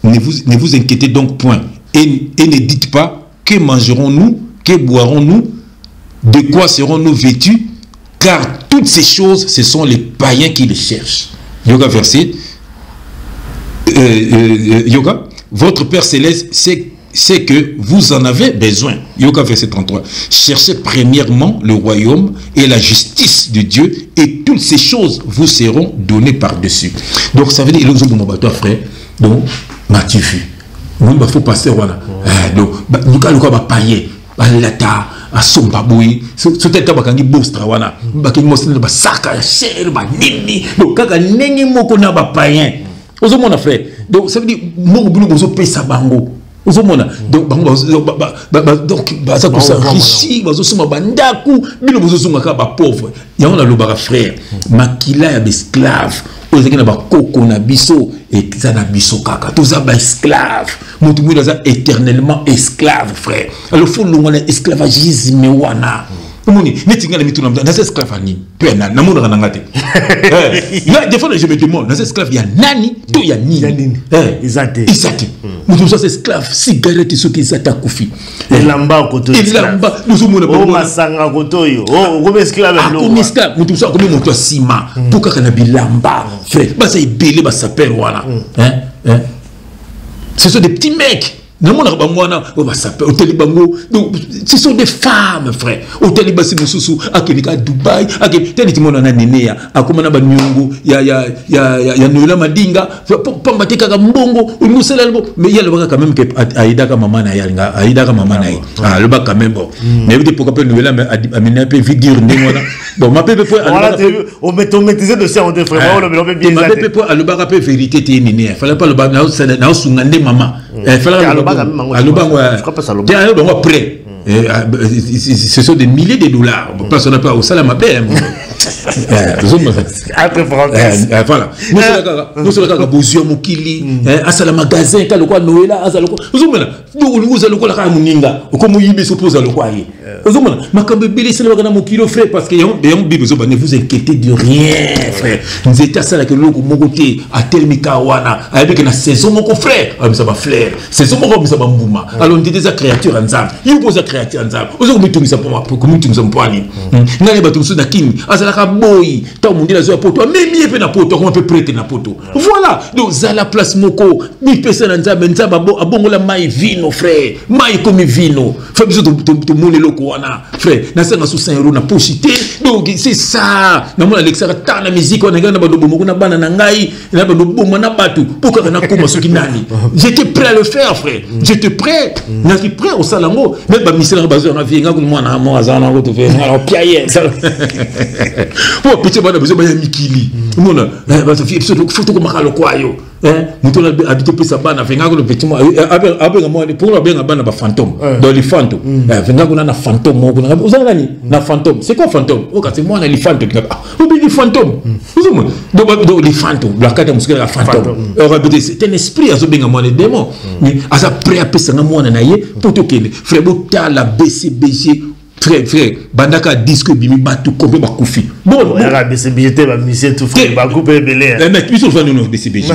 Ne vous inquiétez donc point. Et ne dites pas que mangerons-nous, que boirons-nous, de quoi serons-nous vêtus, car toutes ces choses, ce sont les païens qui les cherchent. Yoga verset. Yoga, votre Père Céleste c'est que vous en avez besoin. Yoga verset 33. Cherchez premièrement le royaume et la justice de Dieu et toutes ces choses vous seront données par-dessus. Donc ça veut dire, il frère, donc, Mathieu, il faut passer, voilà. Donc, nous allons payer, lata, à son baboué, peut-être qu'il y a bostra, voilà. Il y a sac, cher, nini, donc, quand il y a un païen, vous avez frère. Donc, ça veut dire, mon boulot, vous avez payé bango. Donc, ça s'enrichit, pauvre. Il y a un frère, makila ya esclave. Aux gens qui na biso et ça na biso kaka. Tous les esclaves. Mutu mu daza éternellement esclave, frère. Alors faut l'on esclavagisme wana. Moni, netinga na mitu na esclave ni. Pena na mona na ngate. Là des fois je me demande, na esclave ya nani to ya nini. Isate. Mutu ça esclave cigarette ce qui zata kufi. Elamba koto. Elamba nous mona ba masanga koto yo. Oh, comme esclave no. Comme esclave, mutu ça comme moto sima. Pour kana bilamba. Frère, bah ça belé bah ça perd voilà. Ce sont des petits mecs. Donc, ce sont des femmes, frère. Au Taliban, c'est Moussou, à Dubaï, à Nénéa, à Komana Banyungu, il y a Nola Madinga, Pambateka Mbongo, mais il y a le bac quand même que Aïdaka Mamana, Aïdaka Mamana, le bac quand même. Mais vous dites pourquoi pas Nola amener un peu vidéo. Bon, ma pépé, on métisé de ça, on te frère, ma pépé, le bac un peu vérité, t'es Néné. Il fallait pas le bac, n'a Sungande Maman. Il fallait après. Ce sont des milliers de dollars. Parce qu'on n'a pas au salaire ma paix. Voilà. Nous sommes là, Bozio Mokili, Asala magasin, Kalokwa Noëlla, Azaloko. Nous allons la Ramuninga, comme il s'oppose à l'Okoye. Ma Kambébélé, c'est le Bagana Mokilo, frère, parce qu'il y a un bébé, ne vous inquiétez de rien, frère. Nous étions à ça, que l'on Mogoté, à Telmikawana, avec la saison, mon frère, ça va flair. Saison, mon ça va mbouma. Alors, on dit des créatures en zam. Il pose la créature en zam. Vous avez mis tout ça pour moi, pour que nous nous poignons. N'allez pas tout ça, Nakin, Azalaka Boy, tant mon dit la poto, même il peut poto, on peut prêter na poto. Voilà, donc Zala place Moko, mi personne en zam, Nzaba, abongola maï vino, frère, maï comme vino. Fait besoin de mon loko, frère, na sanga sous 5 € na pochité. Donc c'est ça. Na mon Alexandre, ta na musique, on a gagné na bana na ngai, na ba do na batu, pour que na koma soki nani. J'étais prêt à le faire, frère. J'étais prêt. Na suis prêt au salango. Même ba misela bazo na vie, nga ko mwana mo azana ko to faire. Alors piaye. Oh petit bana besoin ba mikili. Mona, ba to fi photo ko makalo kwayo. Muto na habité pesa bana venga ko le petit mo abenga mo pour abenga bana ba fantôme. Dans les fantômes. Venga ko na fantôme mo ko na uzana ni na fantôme. C'est quoi fantôme? Oh c'est moi na les fantômes. Oh les fantômes. Donc les fantômes, la carte musicale la fantôme. C'est un esprit azo benga mo les démons. Mais asa prêt à pesa nga mo na ye pour to kende. Frère Bota la BCBG frère, bandaka disque bimi batu kobe bakufi. Bon, la BCBG ba misé tout frère ba couper belé. Mais tu sont nous BCBG.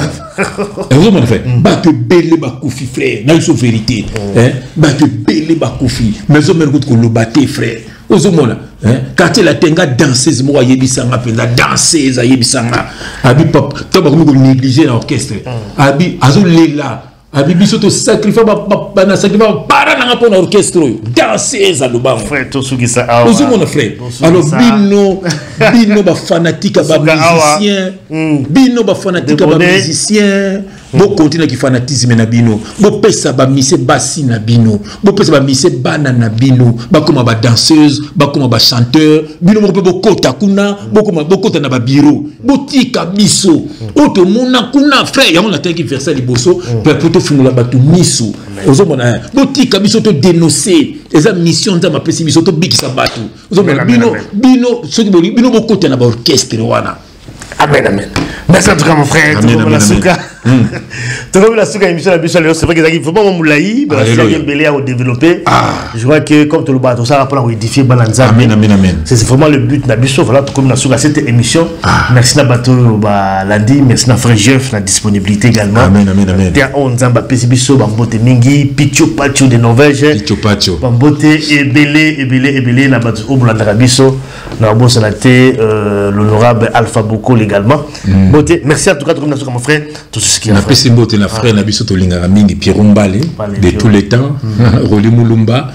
Vous m'avez fait batu belé bakufi frère, na une vérité. Batu belé bakufi. Mais on me regarde ko lo baté frère. Ozomona, quand la tenga danseuse moi yebisanga penda danseuse yebisanga. Abi pop, to ba ko négliger l'orchestre. Abi azolela. Abi soto sacrifice na sacrifice para na pour l'orchestre danser za lubango frère to suki sa awa mon frère alors bino ba fanatique ba musicien bino ba fanatique ba musicien bo continue ki fanatisme na bino bo pesa ba mise basi na bino bo pesa ba mise bana na bino ba koma ba danseuse ba koma ba chanteur bino mo bo kota kuna bo kota na ba bureau bo tika biso oto mona kuna frère ya on a tanki verset liboso pour fungula batu misu ozomona botika biso to dénoncer eza mission nza mapesi biso to bikisa batu ozomona bino soki bino bokota na ba orchestre wana amen. Merci en tout cas mon frère. Tu vois la souka émission la biso c'est vrai que faut pas moulaï mais c'est belé à développer. Je vois que comme tout le bateau ça rapport à édifier Balanza. Amen amen amen. C'est vraiment le but na biso voilà comme la souka cette émission. Merci na bateau ba lundi, merci na frère Jeff la disponibilité également. Amen amen amen. Tia on nzamba pesi biso bambote mingi Picho Pacho de Norvège. Picho Pacho. Bambote ebelé na bateau au Bulanda biso na bossa na té l'honorable Alpha Boko également. Bote merci à tout cas comme la souka mon frère tout ce qui a fait c'est beau na frère na biso to linga mingi Pierre Mbale de tous les temps Roli Mulumba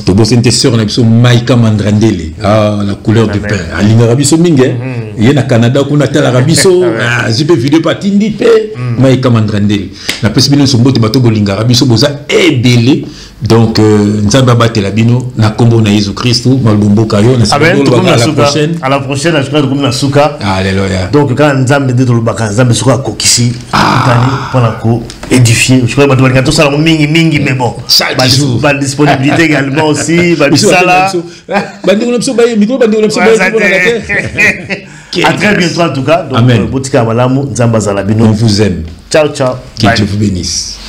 to bossente sœur na biso Maïka Mandrandele la couleur du pain a linga biso mingi il na Canada ko na tala biso jibe vidéo patindi pe Maïka Mandrandele na pesi bino so mbote bato bolinga biso boza ebele donc nzamba batela bino na kombo na Jésus Christ malbumbo kayo na à la prochaine je crois comme na souka alléluia donc quand nzambe de lo baka nzambe souka kokisi tani pour ko édifier je crois que tout ça mingi mais bon pas disponibilité également aussi sala bandingo na biso baye micro bandingo na biso baye à très bientôt en tout cas donc botika malamu nzamba zala bino on vous aime ciao ciao que Dieu vous bénisse.